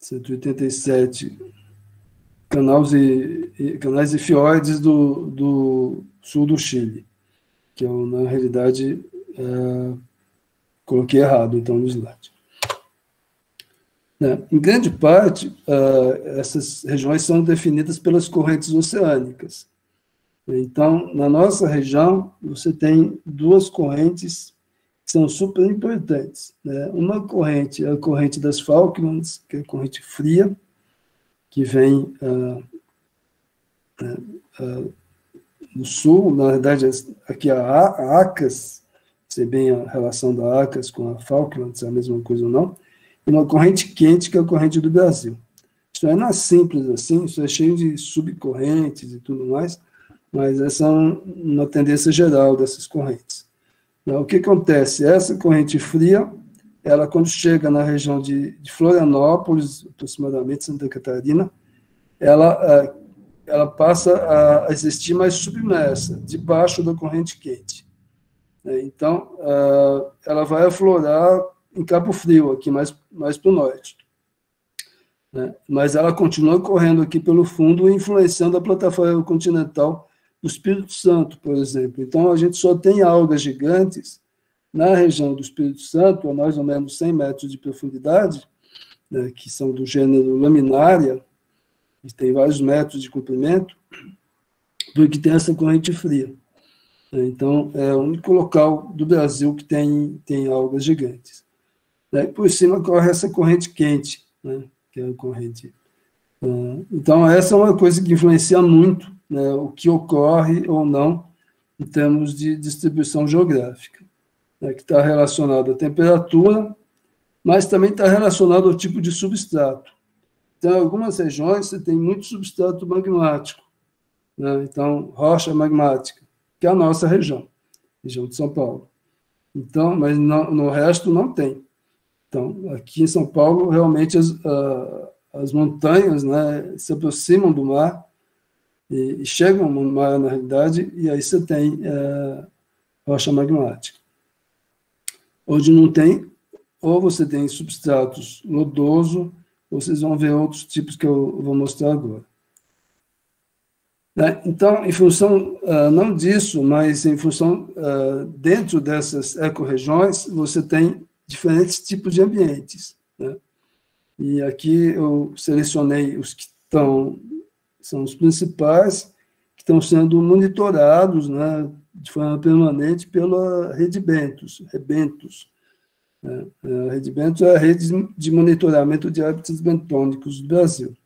187 canais e fiordes do sul do Chile, que eu, na realidade, coloquei errado, então, no slide. Em grande parte, essas regiões são definidas pelas correntes oceânicas. Então, na nossa região, você tem duas correntes que são super importantes, né? Uma corrente é a corrente das Falklands, que é a corrente fria, que vem do sul, na verdade, aqui a ACAS, sei bem a relação da ACAS com a Falklands, é a mesma coisa ou não, e uma corrente quente, que é a corrente do Brasil. Isso não é simples assim, isso é cheio de subcorrentes e tudo mais, mas essa é uma tendência geral dessas correntes. O que acontece? Essa corrente fria, ela quando chega na região de Florianópolis, aproximadamente Santa Catarina, ela passa a existir mais submersa, debaixo da corrente quente. Então, ela vai aflorar em Cabo Frio, aqui mais para o norte. Mas ela continua correndo aqui pelo fundo, influenciando a plataforma continental do Espírito Santo, por exemplo. Então, a gente só tem algas gigantes na região do Espírito Santo, a mais ou menos 100 metros de profundidade, né, que são do gênero laminária, que tem vários metros de comprimento, porque tem essa corrente fria. Então, é o único local do Brasil que tem algas gigantes. Por cima corre essa corrente quente, né, que é a corrente. Então, essa é uma coisa que influencia muito, né, o que ocorre ou não em termos de distribuição geográfica, né, que está relacionado à temperatura, mas também está relacionado ao tipo de substrato. Então, em algumas regiões, você tem muito substrato magmático, né, então, rocha magmática, que é a nossa região de São Paulo. Então, mas no resto não tem. Então, aqui em São Paulo, realmente as montanhas, né, se aproximam do mar e chegam no mar, na realidade, e aí você tem rocha magmática. Onde não tem, ou você tem substratos lodoso, ou vocês vão ver outros tipos que eu vou mostrar agora. Então, em função, não disso, mas em função, dentro dessas ecorregiões, você tem diferentes tipos de ambientes, né? E aqui eu selecionei os que são os principais, que estão sendo monitorados, né, de forma permanente pela Rede Bentos, Rebentos. A Rede Bentos é a rede de monitoramento de hábitats bentônicos do Brasil.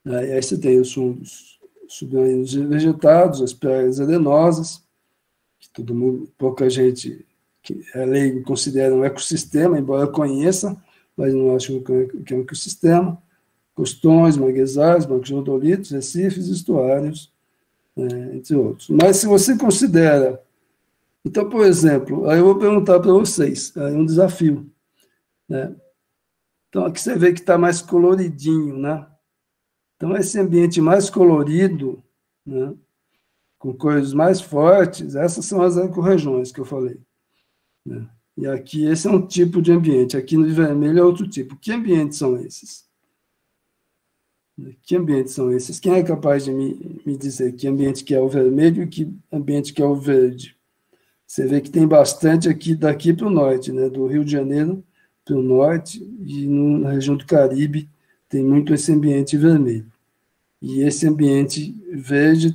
E aí você tem os fundos submarinos vegetados, as praias arenosas, que pouca gente que é leigo considera um ecossistema, embora conheça, mas não acho que é um ecossistema, costões, manguezais, bancos de rodolitos, recifes, estuários, entre outros. Mas se você considera... Então, por exemplo, aí eu vou perguntar para vocês, é um desafio, né? Então, aqui você vê que está mais coloridinho, né? Então, esse ambiente mais colorido, né, com cores mais fortes, essas são as ecorregiões que eu falei, né? E aqui, esse é um tipo de ambiente. Aqui no vermelho é outro tipo. Que ambientes são esses? Que ambientes são esses? Quem é capaz de me dizer que ambiente que é o vermelho e que ambiente que é o verde? Você vê que tem bastante aqui, daqui para o norte, né? Do Rio de Janeiro para o norte, e na região do Caribe tem muito esse ambiente vermelho. E esse ambiente verde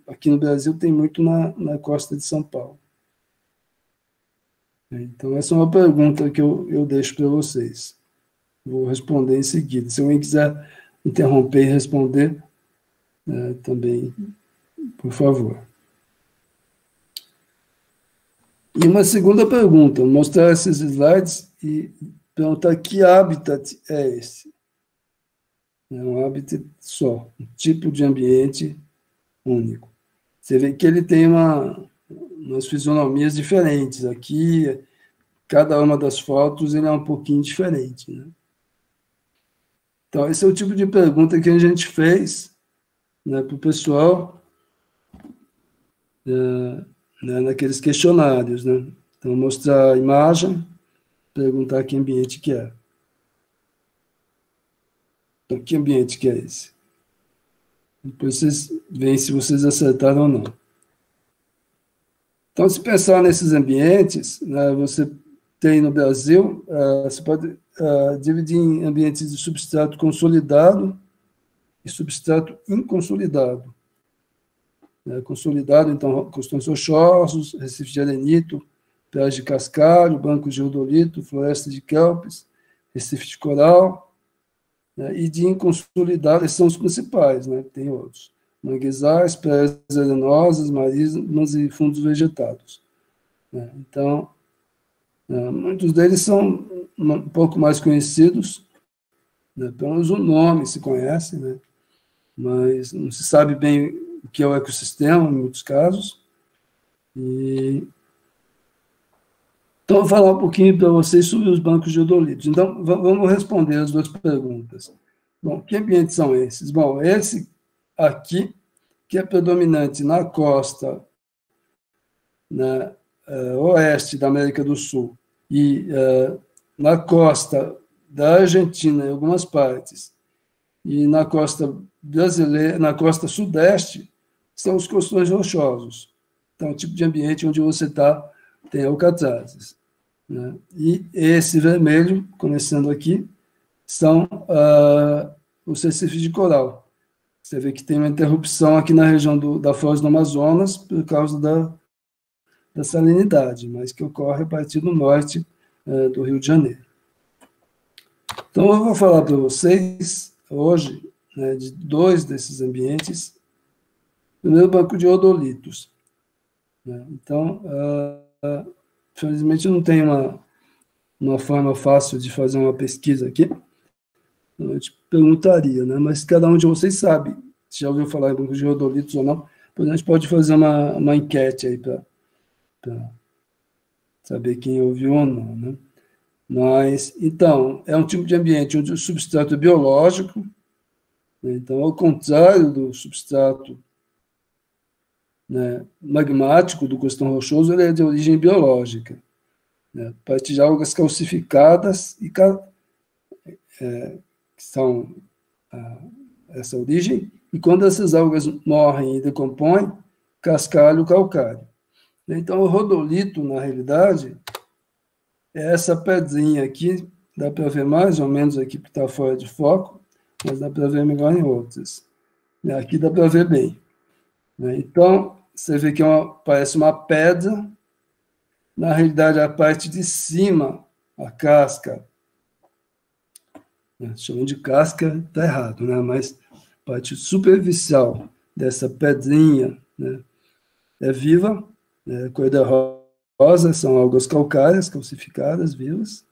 aqui no Brasil tem muito na costa de São Paulo. Então, essa é uma pergunta que eu deixo para vocês. Vou responder em seguida. Se alguém quiser interromper e responder, também, por favor. E uma segunda pergunta, mostrar esses slides e perguntar que habitat é esse. É um habitat só, um tipo de ambiente único. Você vê que ele tem umas fisionomias diferentes. Aqui, cada uma das fotos ele é um pouquinho diferente, né? Então, esse é o tipo de pergunta que a gente fez, né, para o pessoal, naqueles questionários, né? Então, mostrar a imagem, perguntar que ambiente que é. Então, que ambiente que é esse? Depois vocês veem se vocês acertaram ou não. Então, se pensar nesses ambientes, né, você tem no Brasil, você pode dividir em ambientes de substrato consolidado e substrato inconsolidado. né, consolidado, então, costões rochosos, recife de arenito, praias de cascalho, bancos de rodolito, floresta de kelpis, recife de coral, né, e de inconsolidado, esses são os principais, né, tem outros. Manguezais, praias arenosas, marismas e fundos vegetados. Né. Então, muitos deles são um pouco mais conhecidos, né, pelo menos o nome se conhece, né, mas não se sabe bem o que é o ecossistema, em muitos casos. Então, eu vou falar um pouquinho para vocês sobre os bancos de rodolitos. Então, vamos responder as duas perguntas. Bom, que ambientes são esses? Bom, esse aqui, que é predominante na costa, na oeste da América do Sul e na costa da Argentina, em algumas partes, e na costa brasileira, na costa sudeste, são os costões rochosos. Então, o tipo de ambiente onde você está tem alcatrazes. Né? E esse vermelho, começando aqui, são os recifes de coral. Você vê que tem uma interrupção aqui na região da Foz do Amazonas por causa da salinidade, mas que ocorre a partir do norte do Rio de Janeiro. Então, eu vou falar para vocês, hoje, né, de dois desses ambientes. Primeiro, o banco de rodolitos. Né? Então, infelizmente, eu não tenho uma forma fácil de fazer uma pesquisa aqui. Eu te perguntaria, né? Mas cada um de vocês sabe se já ouviu falar em banco de rodolitos ou não. Depois a gente pode fazer uma enquete aí para saber quem ouviu ou não, né? Mas, então, é um tipo de ambiente onde o substrato é biológico, né? Então, ao contrário do substrato, né, magmático do costão rochoso, ele é de origem biológica, né? A partir de algas calcificadas e que são essa origem, e quando essas algas morrem e decompõem, cascalho calcário. Então, o rodolito, na realidade, é essa pedrinha aqui, dá para ver mais ou menos aqui, porque está fora de foco, mas dá para ver melhor em outras. Aqui dá para ver bem. Então, você vê que parece uma pedra, na realidade, a parte de cima, a casca, chamam de casca, está errado, né? Mas a parte superficial dessa pedrinha, né, é viva, cor da rosa, são algas calcárias, calcificadas, vivas,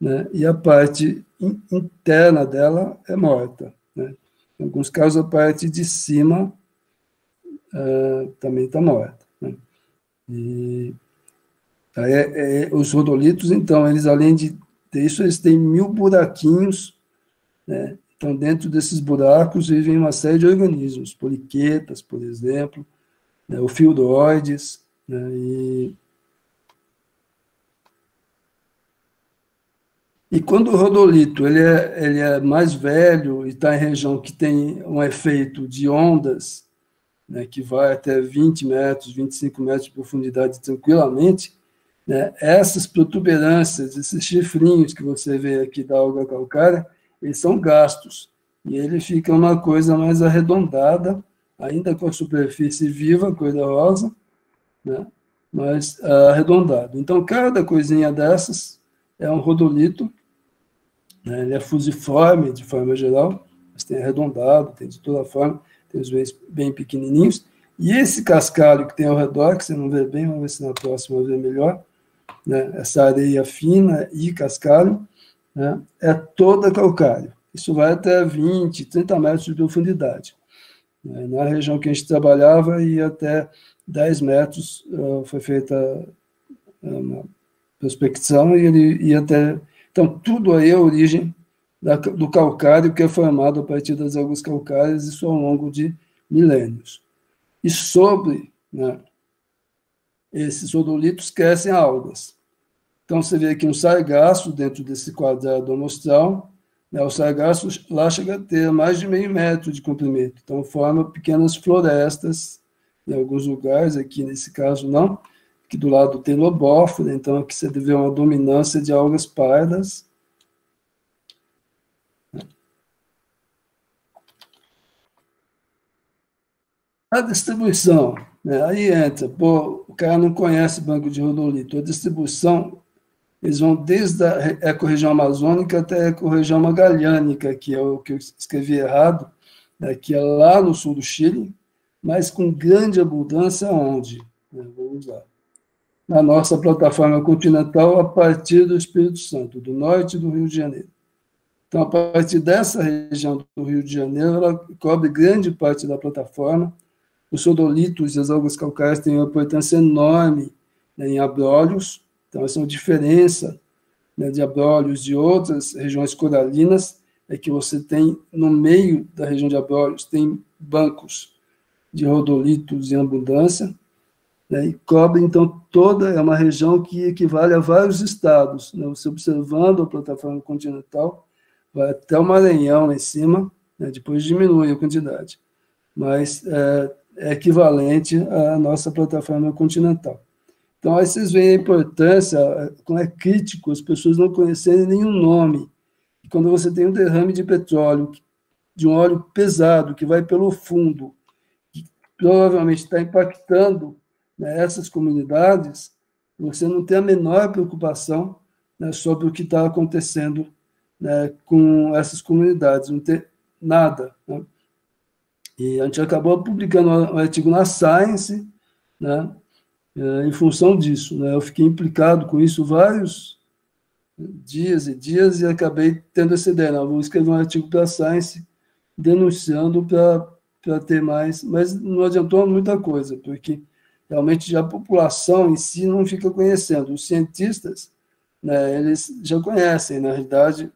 né? E a parte interna dela é morta. Né? Em alguns casos, a parte de cima também está morta. Né? E os rodolitos, então, eles, além de ter isso, eles têm 1000 buraquinhos, né? Então, dentro desses buracos vivem uma série de organismos, poliquetas, por exemplo, né? Ofildoides, né? E quando o rodolito ele é mais velho e está em região que tem um efeito de ondas, né, que vai até 20 metros, 25 metros de profundidade tranquilamente, né, essas protuberâncias, esses chifrinhos que você vê aqui da alga calcária, eles são gastos, e ele fica uma coisa mais arredondada, ainda com a superfície viva, cor da rosa, né, mas arredondado. Então, cada coisinha dessas é um rodolito, né, ele é fusiforme, de forma geral, mas tem arredondado, tem de toda forma, tem os bem pequenininhos, e esse cascalho que tem ao redor, que você não vê bem, vamos ver se na próxima vê melhor, né, essa areia fina e cascalho, né, é toda calcário. Isso vai até 20, 30 metros de profundidade. Na região que a gente trabalhava, ia até 10 metros, foi feita uma prospecção, e ele ia até... Então, tudo aí é a origem do calcário, que é formado a partir das algas calcárias, isso ao longo de milênios. E sobre, né, esses rodolitos crescem algas. Então, você vê aqui um sargaço dentro desse quadrado amostral, né, o sargaço lá chega a ter mais de meio metro de comprimento, então forma pequenas florestas, em alguns lugares, aqui nesse caso não, que do lado tem lobófora, então aqui você vê uma dominância de algas pardas. A distribuição, né? Aí entra, pô, o cara não conhece banco de rodolito. A distribuição, eles vão desde a ecorregião amazônica até a ecorregião magalhânica, que é o que eu escrevi errado, né? Que é lá no sul do Chile, mas com grande abundância onde? Vamos lá. Na nossa plataforma continental, a partir do Espírito Santo, do norte do Rio de Janeiro. Então, a partir dessa região do Rio de Janeiro, ela cobre grande parte da plataforma. Os sodolitos e as algas calcárias têm uma importância enorme, né, em abrolhos. Então, essa é uma diferença, né, de abrolhos de outras regiões coralinas, é que você tem, no meio da região de abrolhos, tem bancos de rodolitos em abundância, né, e cobre, então, é uma região que equivale a vários estados. Né, você observando a plataforma continental, vai até o Maranhão lá em cima, né, depois diminui a quantidade, mas é equivalente à nossa plataforma continental. Então, aí vocês veem a importância, como é crítico as pessoas não conhecerem nenhum nome. E quando você tem um derrame de petróleo, de um óleo pesado, que vai pelo fundo, que provavelmente está impactando, né, essas comunidades, você não tem a menor preocupação, né, sobre o que está acontecendo, né, com essas comunidades, não tem nada. Né? E a gente acabou publicando um artigo na Science, né, em função disso. Né? Eu fiquei implicado com isso vários dias e dias e acabei tendo essa ideia. Não, vou escrever um artigo para a Science denunciando para ter mais, mas não adiantou muita coisa, porque realmente a população em si não fica conhecendo. Os cientistas, né, eles já conhecem, na realidade,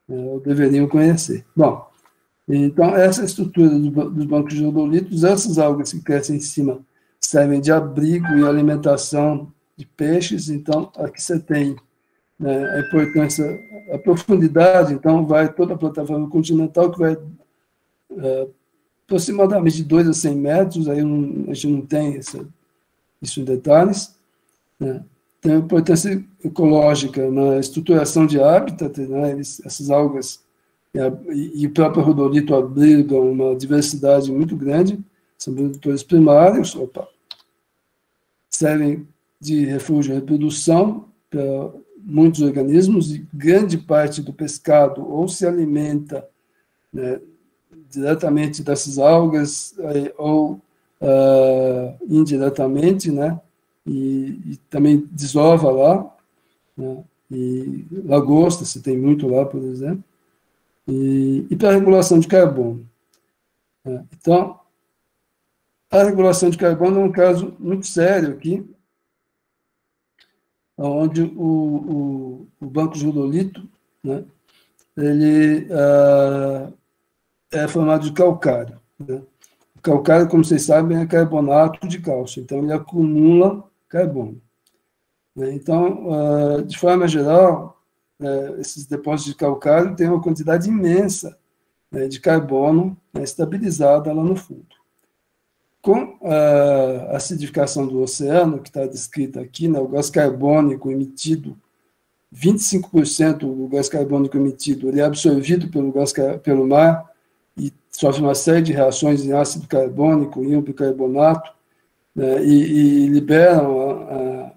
ou deveriam conhecer. Bom, então, essa estrutura dos bancos de rodolitos, essas algas que crescem em cima, servem de abrigo e alimentação de peixes. Então, aqui você tem, né, a importância, a profundidade, então, vai toda a plataforma continental, que vai aproximadamente de 2 a 100 metros, aí a gente não tem isso em detalhes, né? Tem importância ecológica na estruturação de hábitat, né? Essas algas e o próprio rodolito abrigam uma diversidade muito grande, são produtores primários, servem de refúgio e reprodução para muitos organismos, e grande parte do pescado ou se alimenta, né, diretamente dessas algas, ou indiretamente, né, e também desova lá, né, e lagosta, se tem muito lá, por exemplo, e para a regulação de carbono. Né. Então, a regulação de carbono é um caso muito sério aqui, onde o banco de rodolito, né, ele é formado de calcário. Né. O calcário, como vocês sabem, é carbonato de cálcio, então ele acumula carbono. Né. Então, de forma geral, esses depósitos de calcário têm uma quantidade imensa, né, de carbono, né, estabilizada lá no fundo. Com a acidificação do oceano, que está descrita aqui, né, o gás carbônico emitido, 25% do gás carbônico emitido, ele é absorvido pelo mar e sofre uma série de reações em ácido carbônico, íon bicarbonato, né, e liberam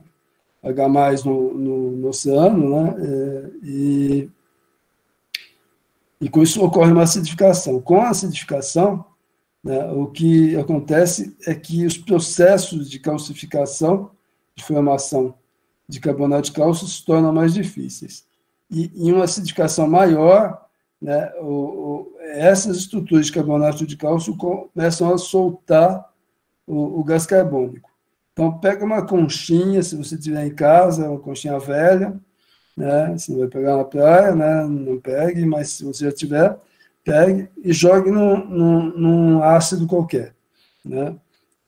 H+ no oceano, né, e com isso ocorre uma acidificação. Com a acidificação, né, o que acontece é que os processos de calcificação, de formação de carbonato de cálcio, se tornam mais difíceis. E em uma acidificação maior, né, essas estruturas de carbonato de cálcio começam a soltar o gás carbônico. Então, pega uma conchinha, se você tiver em casa, uma conchinha velha, né, você não vai pegar na praia, né, não pegue, mas se você já tiver, pegue e jogue num ácido qualquer, né?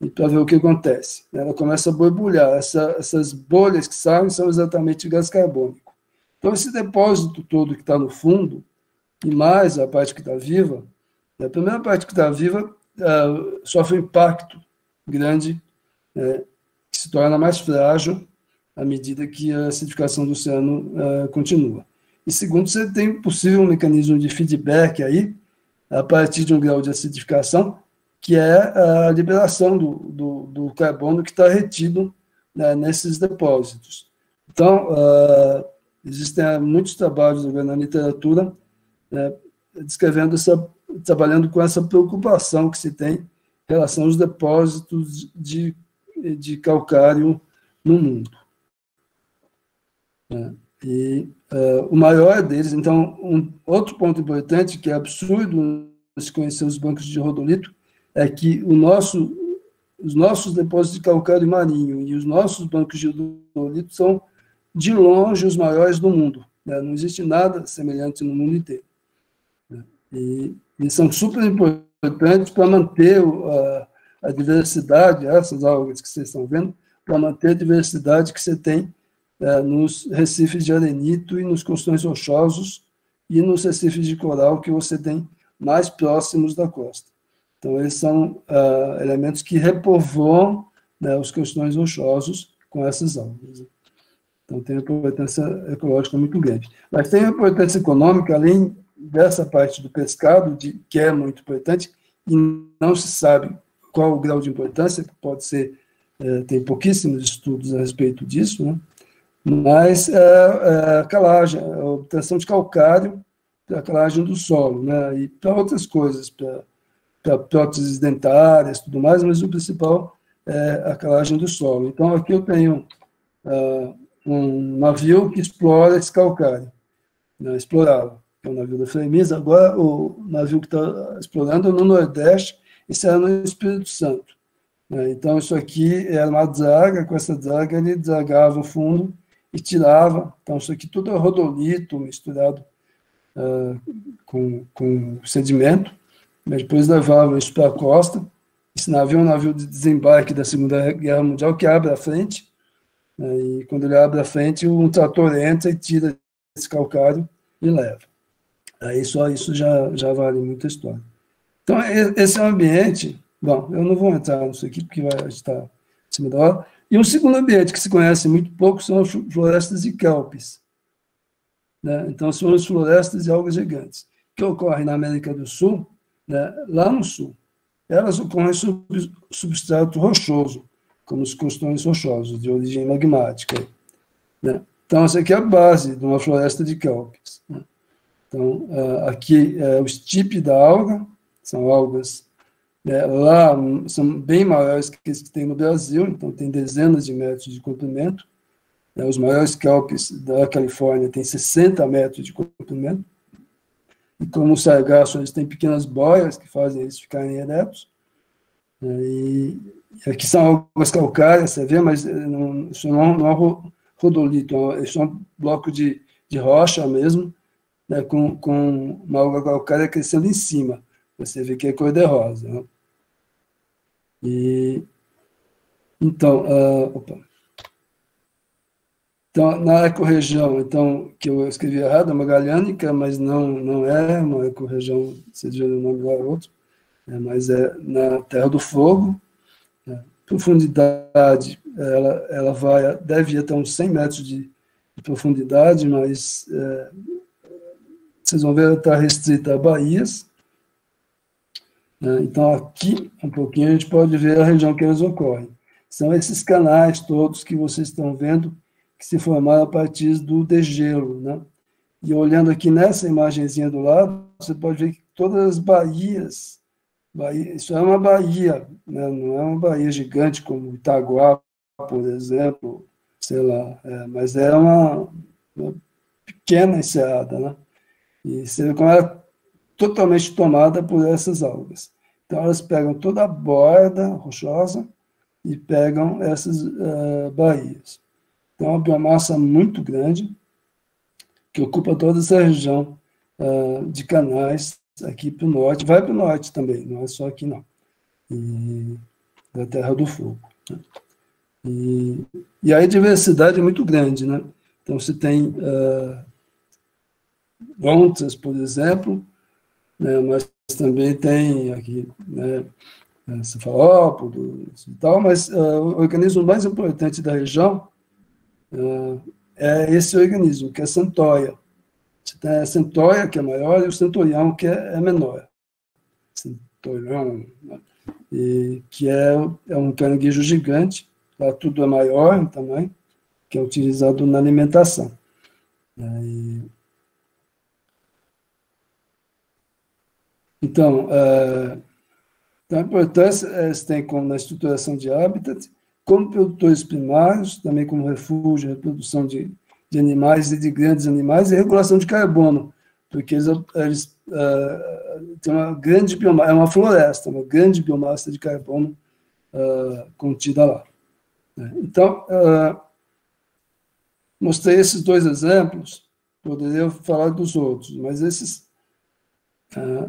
E para ver o que acontece. Ela começa a borbulhar. Essas bolhas que saem são exatamente gás carbônico. Então, esse depósito todo que está no fundo, e mais a parte que está viva, a primeira parte que está viva sofre um impacto grande, que se torna mais frágil à medida que a acidificação do oceano continua. E segundo, você tem possível um mecanismo de feedback aí, a partir de um grau de acidificação, que é a liberação do carbono que está retido, né, nesses depósitos. Então, existem muitos trabalhos na literatura, né, descrevendo trabalhando com essa preocupação que se tem em relação aos depósitos de calcário no mundo. E o maior deles, então, outro ponto importante, que é absurdo se conhecer os bancos de rodolito, é que os nossos depósitos de calcário marinho e os nossos bancos de rodolito são, de longe, os maiores do mundo, né? Não existe nada semelhante no mundo inteiro. E são super importantes para manter a diversidade, essas algas que vocês estão vendo, para manter a diversidade que você tem nos recifes de arenito e nos costões rochosos e nos recifes de coral que você tem mais próximos da costa. Então, eles são elementos que repovoam, né, os costões rochosos com essas algas. Então, tem uma importância ecológica muito grande. Mas tem uma importância econômica, além dessa parte do pescado, que é muito importante, e não se sabe qual o grau de importância, que pode ser, tem pouquíssimos estudos a respeito disso, né? Mas a calagem, a obtenção de calcário para a calagem do solo, né? E para outras coisas, para próteses dentárias e tudo mais, mas o principal é a calagem do solo. Então, aqui eu tenho um navio que explora esse calcário, né? Explorava, que é o navio da Fremisa. Agora, o navio que está explorando é no Nordeste, isso era no Espírito Santo. Então, isso aqui era uma draga, com essa draga ele dragava o fundo e tirava. Então, isso aqui tudo é rodolito misturado com sedimento, mas depois levava isso para a costa. Esse navio é um navio de desembarque da Segunda Guerra Mundial que abre a frente, né, e quando ele abre a frente, um trator entra e tira esse calcário e leva. Aí só isso já vale muita história. Então, esse é um ambiente... Bom, eu não vou entrar nisso aqui, porque vai estar em cima da hora. E um segundo ambiente que se conhece muito pouco são as florestas de kelpis, né? Então, são as florestas de algas gigantes, que ocorrem na América do Sul, né, lá no sul. Elas ocorrem sob substrato rochoso, como os costões rochosos, de origem magmática, né? Então, essa aqui é a base de uma floresta de kelpis, né? Então, aqui é o estipe da alga, são algas... lá são bem maiores que as que tem no Brasil, então tem dezenas de metros de comprimento. Os maiores kelpis da Califórnia têm 60 metros de comprimento. E como o sargaço, eles têm pequenas boias que fazem eles ficarem eretos. E aqui são algas calcárias, você vê, mas isso não é rodolito, isso é um bloco de rocha mesmo, né, com uma alga calcária crescendo em cima. Você vê que é cor-de-rosa, né? Então, então, na ecorregião, então, que eu escrevi errado, é Magallânica, mas não é uma ecorregião, se diz o nome lá é outro, mas é na Terra do Fogo. Profundidade, ela deve ir até uns 100 metros de profundidade, mas vocês vão ver, ela está restrita a baías. Então, aqui, um pouquinho, a gente pode ver a região que elas ocorrem. São esses canais todos que vocês estão vendo, que se formaram a partir do degelo, né? E olhando aqui nessa imagenzinha do lado, você pode ver que todas as baías, isso é uma baía, né? Não é uma baía gigante como Itaguá, por exemplo, sei lá, mas é uma pequena enseada, né? E você vê como ela totalmente tomada por essas algas. Então, elas pegam toda a borda rochosa e pegam essas baías. Então, é uma biomassa muito grande que ocupa toda essa região de canais aqui para o norte. Vai para o norte também, não é só aqui, não. Da Terra do Fogo, né? E aí a diversidade é muito grande, né? Então, você tem ontras, por exemplo, né, mas também tem aqui, né, cefalópodos e tal, mas o organismo mais importante da região é esse organismo, que é a centóia. Você tem a centóia, que é maior, e o centurião, que é menor. Centurião, né? e que é um caranguejo gigante, lá tudo é maior em tamanho, que é utilizado na alimentação. Então, a importância se tem como na estruturação de hábitat, como produtores primários, também como refúgio, reprodução de animais e de grandes animais, e regulação de carbono, porque eles têm uma grande biomassa, é uma floresta, uma grande biomassa de carbono contida lá. Então, mostrei esses dois exemplos, poderia falar dos outros, mas esses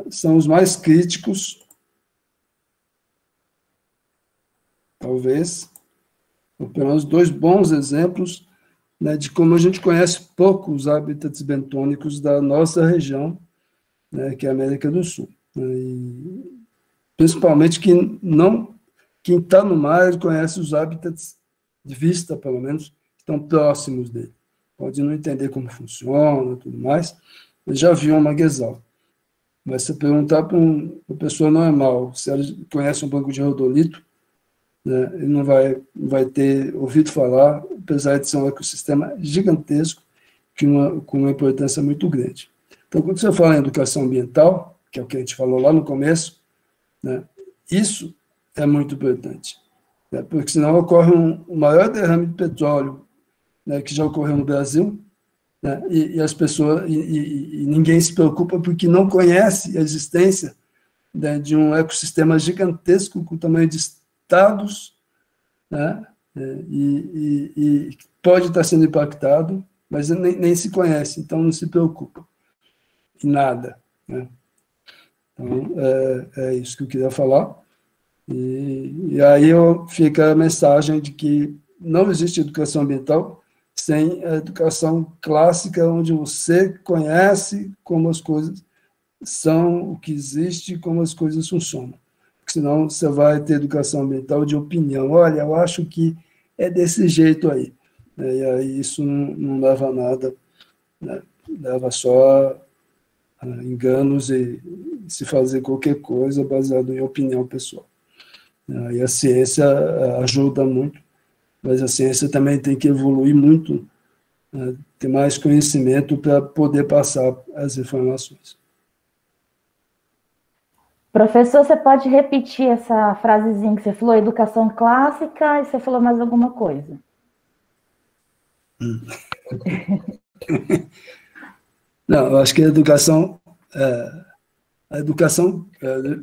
são os mais críticos, talvez, ou pelo menos dois bons exemplos, né, de como a gente conhece pouco os hábitats bentônicos da nossa região, né, que é a América do Sul. E, principalmente quem está no mar conhece os hábitats de vista, pelo menos, que estão próximos dele. Pode não entender como funciona e tudo mais, mas já viu um manguezal. Mas se perguntar para uma pessoa normal se ela conhece um banco de rodolito, né, ele não vai ter ouvido falar, apesar de ser um ecossistema gigantesco, com uma importância muito grande. Então, quando você fala em educação ambiental, que é o que a gente falou lá no começo, né, isso é muito importante, né, porque senão ocorre o maior derrame de petróleo, né, que já ocorreu no Brasil, né, e as pessoas, e ninguém se preocupa porque não conhece a existência, né, de um ecossistema gigantesco com o tamanho de estados, né, e pode estar sendo impactado, mas nem se conhece, então não se preocupa em nada. Né? Então, é isso que eu queria falar. E aí fica a mensagem de que não existe educação ambiental sem a educação clássica, onde você conhece como as coisas são, o que existe, como as coisas funcionam. Porque senão você vai ter educação ambiental de opinião. Olha, eu acho que é desse jeito aí. E aí isso não leva a nada, né? Leva só a enganos e se fazer qualquer coisa baseado em opinião pessoal. E a ciência ajuda muito, mas a ciência também tem que evoluir muito, né? Ter mais conhecimento para poder passar as informações. Professor, você pode repetir essa frasezinha que você falou, educação clássica, e você falou mais alguma coisa? Não, eu acho que a educação,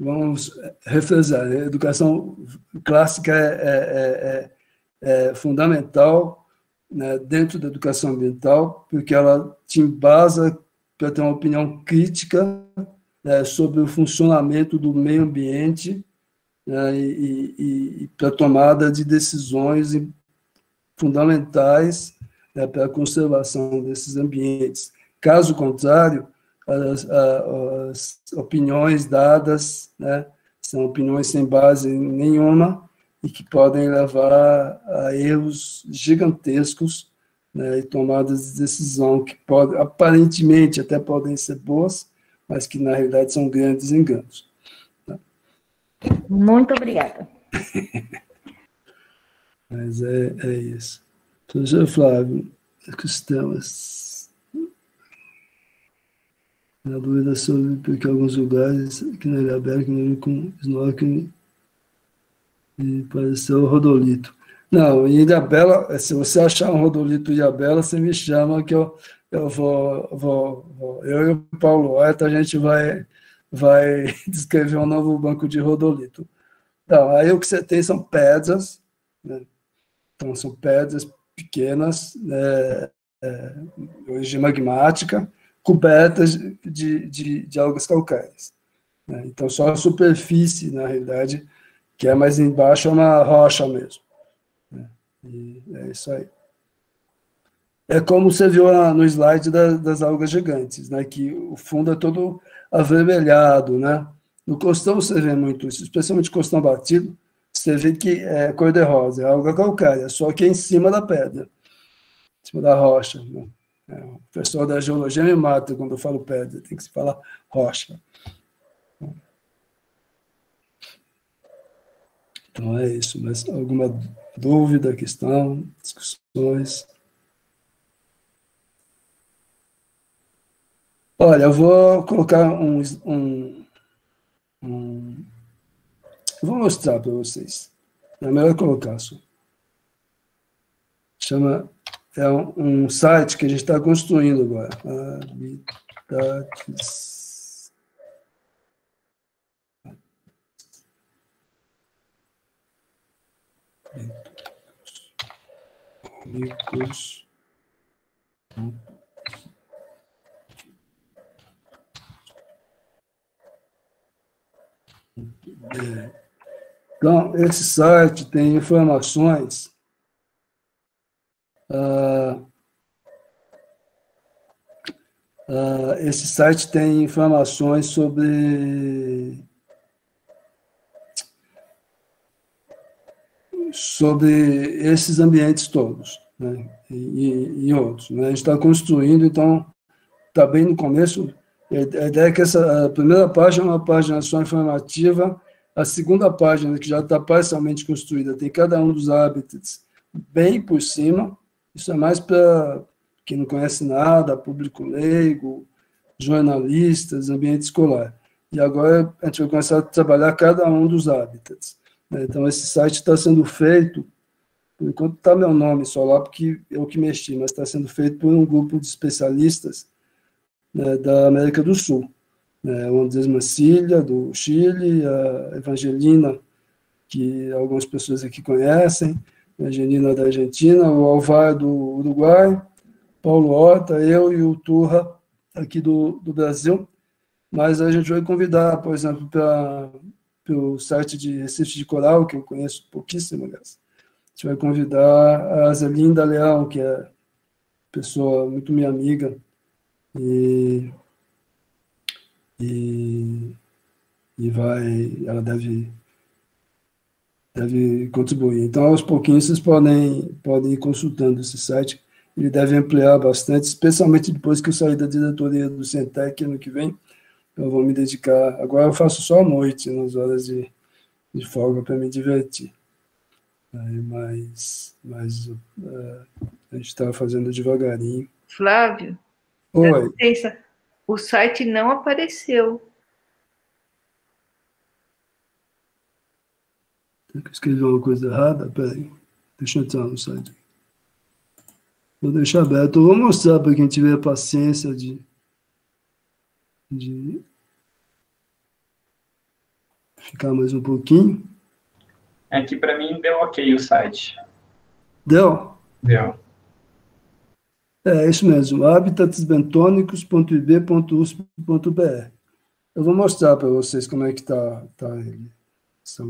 vamos refresar, a educação clássica é fundamental, né, dentro da educação ambiental, porque ela te embasa para ter uma opinião crítica, né, sobre o funcionamento do meio ambiente, né, e para a tomada de decisões fundamentais, né, para a conservação desses ambientes. Caso contrário, as opiniões dadas, né, são opiniões sem base nenhuma e que podem levar a erros gigantescos, né, e tomadas de decisão que aparentemente até podem ser boas, mas que na realidade são grandes enganos. Tá? Muito obrigada. Mas é isso. Professor Flávio, ecossistemas. Na dúvida sobre porque alguns lugares aqui na Ilha Bela, com snorkeling e pareceu rodolito. Não, em Ilha Bela, se você achar um rodolito em Ilha Bela, você me chama que eu e o Paulo Horta, a gente vai descrever um novo banco de rodolito. Então, aí o que você tem são pedras, né? Então, são pedras pequenas, né, de origem magmática, cobertas de algas calcárias. Né? Então, só a superfície, na realidade, que é mais embaixo, é uma rocha mesmo. Né? E é isso aí. É como você viu no slide das algas gigantes, né? Que o fundo é todo avermelhado. Né? No costão você vê muito isso, especialmente costão batido, você vê que é cor-de-rosa, é alga calcária, só que é em cima da pedra, em cima da rocha. Né? O pessoal da geologia me mata quando eu falo pedra, tem que se falar rocha. Então é isso. Mas alguma dúvida, questão, discussões? Olha, eu vou colocar eu vou mostrar para vocês. É melhor colocar só. É um site que a gente está construindo agora. Habitats. Ricos. Então, esse site tem informações esse site tem informações sobre esses ambientes todos, né? E outros, né? A gente está construindo, então está bem no começo. A ideia é que a primeira página é uma página só informativa, a segunda página, que já está parcialmente construída, tem cada um dos habitats bem por cima. Isso é mais para quem não conhece nada, público leigo, jornalistas, ambiente escolar. E agora a gente vai começar a trabalhar cada um dos habitats. Então, esse site está sendo feito, por enquanto está meu nome só lá, porque eu que mexi, mas está sendo feito por um grupo de especialistas, né, da América do Sul. O Andrés Mancilla, do Chile, a Evangelina, que algumas pessoas aqui conhecem, a Evangelina da Argentina, o Alvar do Uruguai, Paulo Horta, eu e o Turra, aqui do Brasil. Mas a gente vai convidar, por exemplo, para o site de Recife de Coral, que eu conheço pouquíssimo, aliás. A gente vai convidar a Zelinda Leão, que é pessoa muito minha amiga, ela deve contribuir. Então, aos pouquinhos, vocês podem ir consultando esse site. Ele deve ampliar bastante, especialmente depois que eu sair da diretoria do Centec ano que vem. Eu vou me dedicar. Agora eu faço só à noite, nas horas de folga, para me divertir. Mas a gente está fazendo devagarinho. Flávio? Oi. O site não apareceu. Escrevi uma coisa errada? Peraí. Deixa eu entrar no site. Vou deixar aberto. Eu vou mostrar para quem tiver paciência de ficar mais um pouquinho. Aqui para mim deu ok o site. Deu? Deu. É isso mesmo, habitatsbentônicos.ib.usp.br. Eu vou mostrar para vocês como é que está ele. Se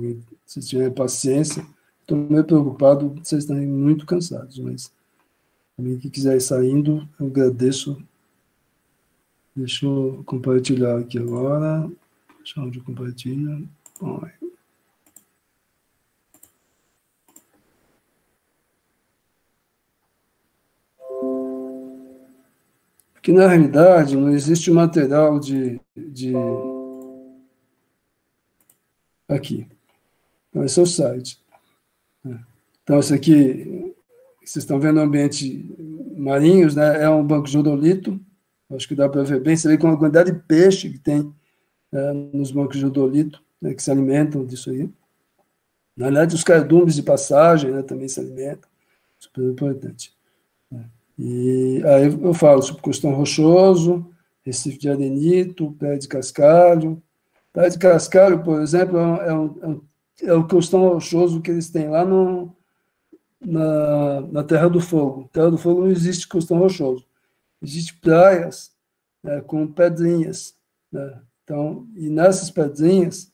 tiver paciência, estou meio preocupado, vocês estão muito cansados, mas também quem quiser ir saindo, eu agradeço. Deixa eu compartilhar aqui agora. Deixa onde eu compartilho. Bom, porque, na realidade, não existe material aqui. Então, esse é o site. Então, esse aqui, vocês estão vendo o ambiente marinhos, né? É um banco de odolito. Acho que dá para ver bem. Você vê com a quantidade de peixe que tem nos bancos de odolito, né, que se alimentam disso aí. Na verdade, os cardumes de passagem, né, também se alimentam. Super importante. E aí eu falo sobre Costão Rochoso, Recife de Arenito, Praia de Cascalho. Praia de Cascalho, por exemplo, é o Costão Rochoso que eles têm lá na Terra do Fogo. Terra do Fogo não existe Costão Rochoso. Existem praias com pedrinhas. Né? Então, e nessas pedrinhas,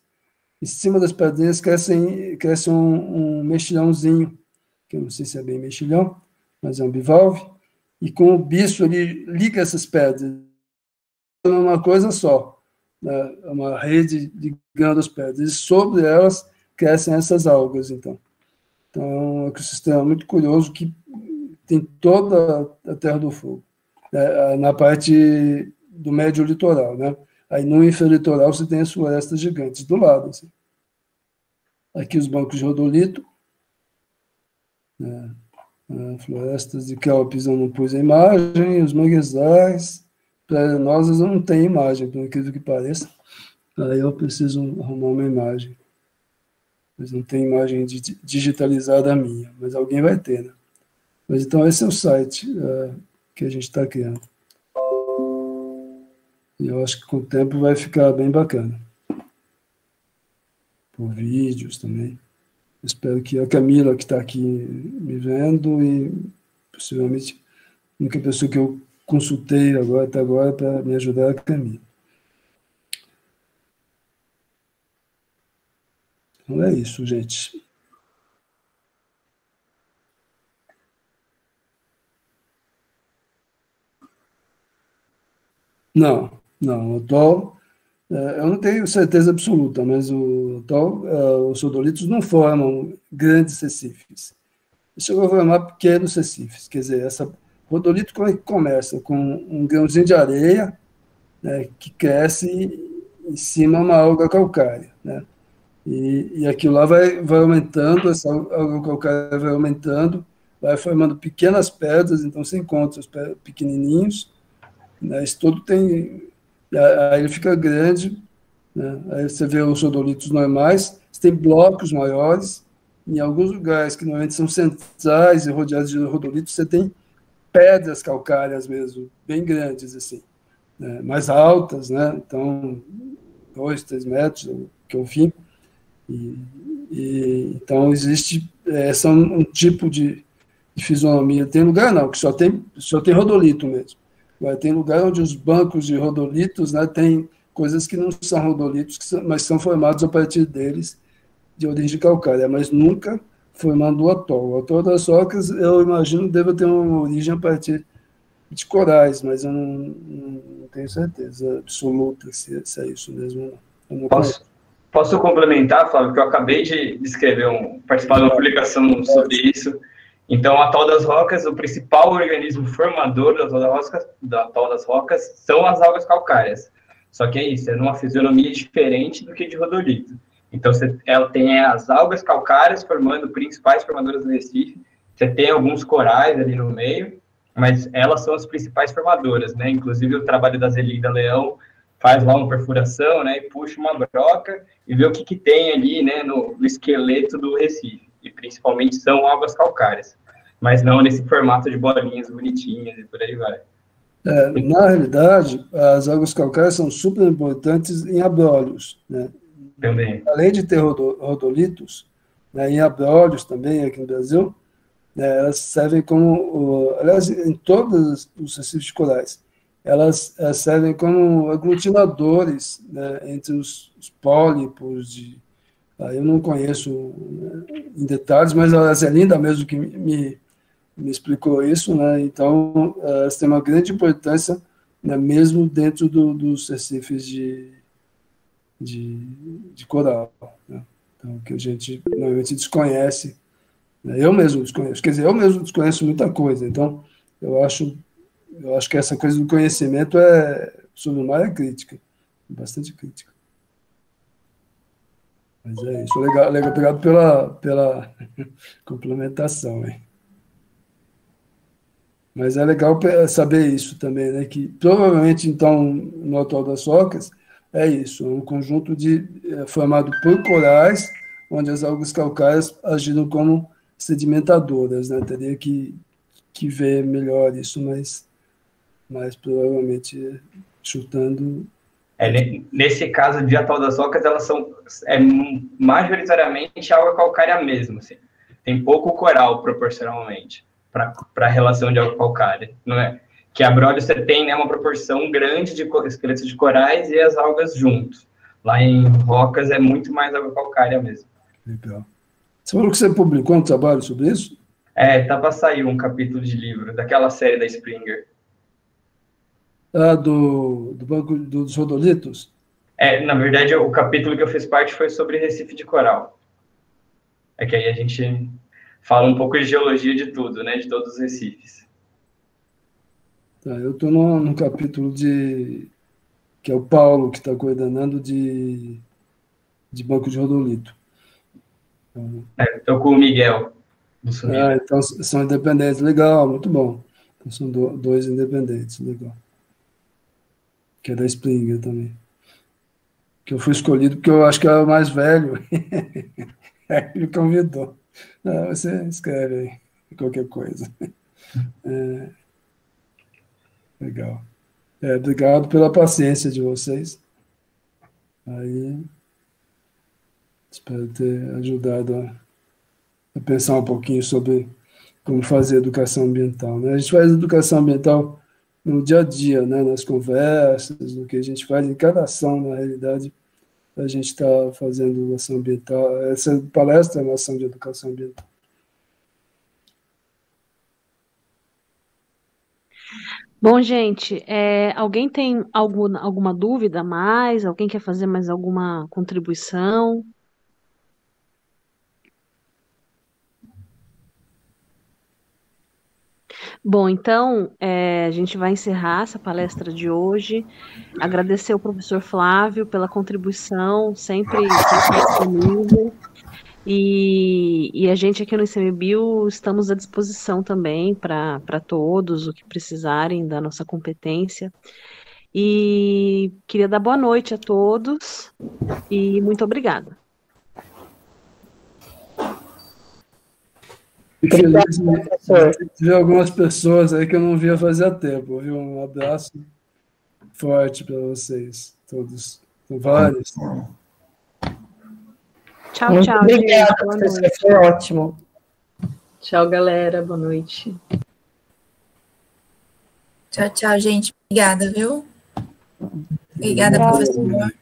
em cima das pedrinhas cresce um mexilhãozinho, que eu não sei se é bem mexilhão, mas é um bivalve. E com o bicho, ele liga essas pedras. É uma coisa só, né? É uma rede ligando as pedras. E sobre elas crescem essas algas, então. Então, é um ecossistema muito curioso que tem toda a Terra do Fogo, na parte do médio litoral, né? Aí, no infralitoral, você tem as florestas gigantes do lado, assim. Aqui os bancos de rodolito, né? Florestas de kelps eu não pus a imagem, os manguezais, arenosas eu não tenho imagem, por incrível que pareça. Aí eu preciso arrumar uma imagem. Mas não tem imagem digitalizada minha, mas alguém vai ter, né? Mas então esse é o site que a gente está criando. E eu acho que com o tempo vai ficar bem bacana. Por vídeos também. Espero que a Camila, que está aqui me vendo, e possivelmente a única pessoa que eu consultei até agora para me ajudar é a Camila. Então é isso, gente. Não, eu não tenho certeza absoluta, mas os rodolitos não formam grandes recifes. Chegou a formar pequenos recifes, quer dizer, rodolito começa com um grãozinho de areia, né, que cresce em cima de uma alga calcária, né? E aquilo lá vai aumentando, essa alga calcária vai aumentando, vai formando pequenas pedras, então você encontra os pequenininhos, né, isso tudo tem... Aí ele fica grande, né? Aí você vê os rodolitos normais, você tem blocos maiores, em alguns lugares que normalmente são centrais e rodeados de rodolitos, você tem pedras calcárias mesmo, bem grandes, assim, né? Mais altas, né? Então, 2, 3 metros, que eu vi. Então, existe um tipo de fisionomia. Tem lugar, não, que só tem rodolito mesmo. Agora, tem lugar onde os bancos de rodolitos, né, tem coisas que não são rodolitos, mas são formados a partir deles, de origem calcária, mas nunca formando o atol. O atol das Rocas, eu imagino, deve ter uma origem a partir de corais, mas eu não tenho certeza absoluta se é isso mesmo. Posso complementar, Flávio, que eu acabei de escrever, participar de uma publicação sobre isso. Então, o atol das rocas, o principal organismo formador do atol das rocas são as algas calcárias. Só que é isso, é numa fisionomia diferente do que de rodolito. Então, ela tem as algas calcárias principais formadoras do Recife, você tem alguns corais ali no meio, mas elas são as principais formadoras, né? Inclusive, o trabalho da Zelinda Leão faz lá uma perfuração, né, e puxa uma broca e vê o que tem ali, né, no esqueleto do Recife. E principalmente são algas calcárias, mas não nesse formato de bolinhas bonitinhas e por aí vai. Na realidade, as algas calcárias são super importantes em abrólios, né? Também. Além de ter rodolitos, né, em abrólios também, aqui no Brasil, né, elas servem como, aliás, em todos os recifes de corais, elas servem como aglutinadores, né, entre os pólipos. Eu não conheço, né, em detalhes, mas a Zelinda mesmo que me explicou isso, né? Então, elas têm uma grande importância, né, mesmo dentro dos recifes de coral, né? Então, que a gente normalmente desconhece, né? Eu mesmo desconheço, quer dizer, eu mesmo desconheço muita coisa, então eu acho que essa coisa do conhecimento sobre o mar é crítica, bastante crítica. Mas é isso. Legal, obrigado pela complementação, hein? Mas é legal saber isso também, né? Que provavelmente, então, no atol das Rocas, é isso, é um conjunto formado por corais, onde as algas calcárias agiram como sedimentadoras, né? Teria que ver melhor isso, mas provavelmente chutando... Nesse caso de atol das Rocas, elas são majoritariamente água calcária mesmo, assim. Tem pouco coral proporcionalmente para a relação de água calcária, não é? Que abrolhos você tem, né, uma proporção grande de esqueletos de corais e as algas juntos. Lá em Rocas é muito mais água calcária mesmo. Legal. Você falou que você publicou um trabalho sobre isso? Tá para sair um capítulo de livro daquela série da Springer. Do Banco dos Rodolitos? Na verdade, o capítulo que eu fiz parte foi sobre Recife de Coral. É que aí a gente fala um pouco de geologia de tudo, né? De todos os recifes. Eu estou no capítulo que é o Paulo que está coordenando de Banco de Rodolito. Estou com o Miguel do Sumido. Então são independentes, legal, muito bom. Então são dois independentes, legal. Que é da Springer também. Que eu fui escolhido porque eu acho que era o mais velho. Aí ele convidou. Você escreve aí qualquer coisa. Legal. Obrigado pela paciência de vocês. Aí, espero ter ajudado a pensar um pouquinho sobre como fazer educação ambiental, né? A gente faz educação ambiental no dia a dia, né? Nas conversas, no que a gente faz em cada ação, na realidade, a gente está fazendo educação ambiental. Essa palestra é uma ação de educação ambiental. Bom, gente, alguém tem alguma dúvida a mais? Alguém quer fazer mais alguma contribuição? Bom, então, a gente vai encerrar essa palestra de hoje. Agradecer ao professor Flávio pela contribuição, sempre disponível. E a gente aqui no ICMBio estamos à disposição também para todos o que precisarem da nossa competência. E queria dar boa noite a todos e muito obrigada. Vi algumas pessoas aí que eu não via fazia tempo, viu? Um abraço forte para vocês, todos. São vários. Tchau, Muito tchau, obrigada, gente. Boa professor, noite. foi ótimo. Tchau, galera. Boa noite. Tchau, tchau, gente. Obrigada, viu? Obrigada, professor.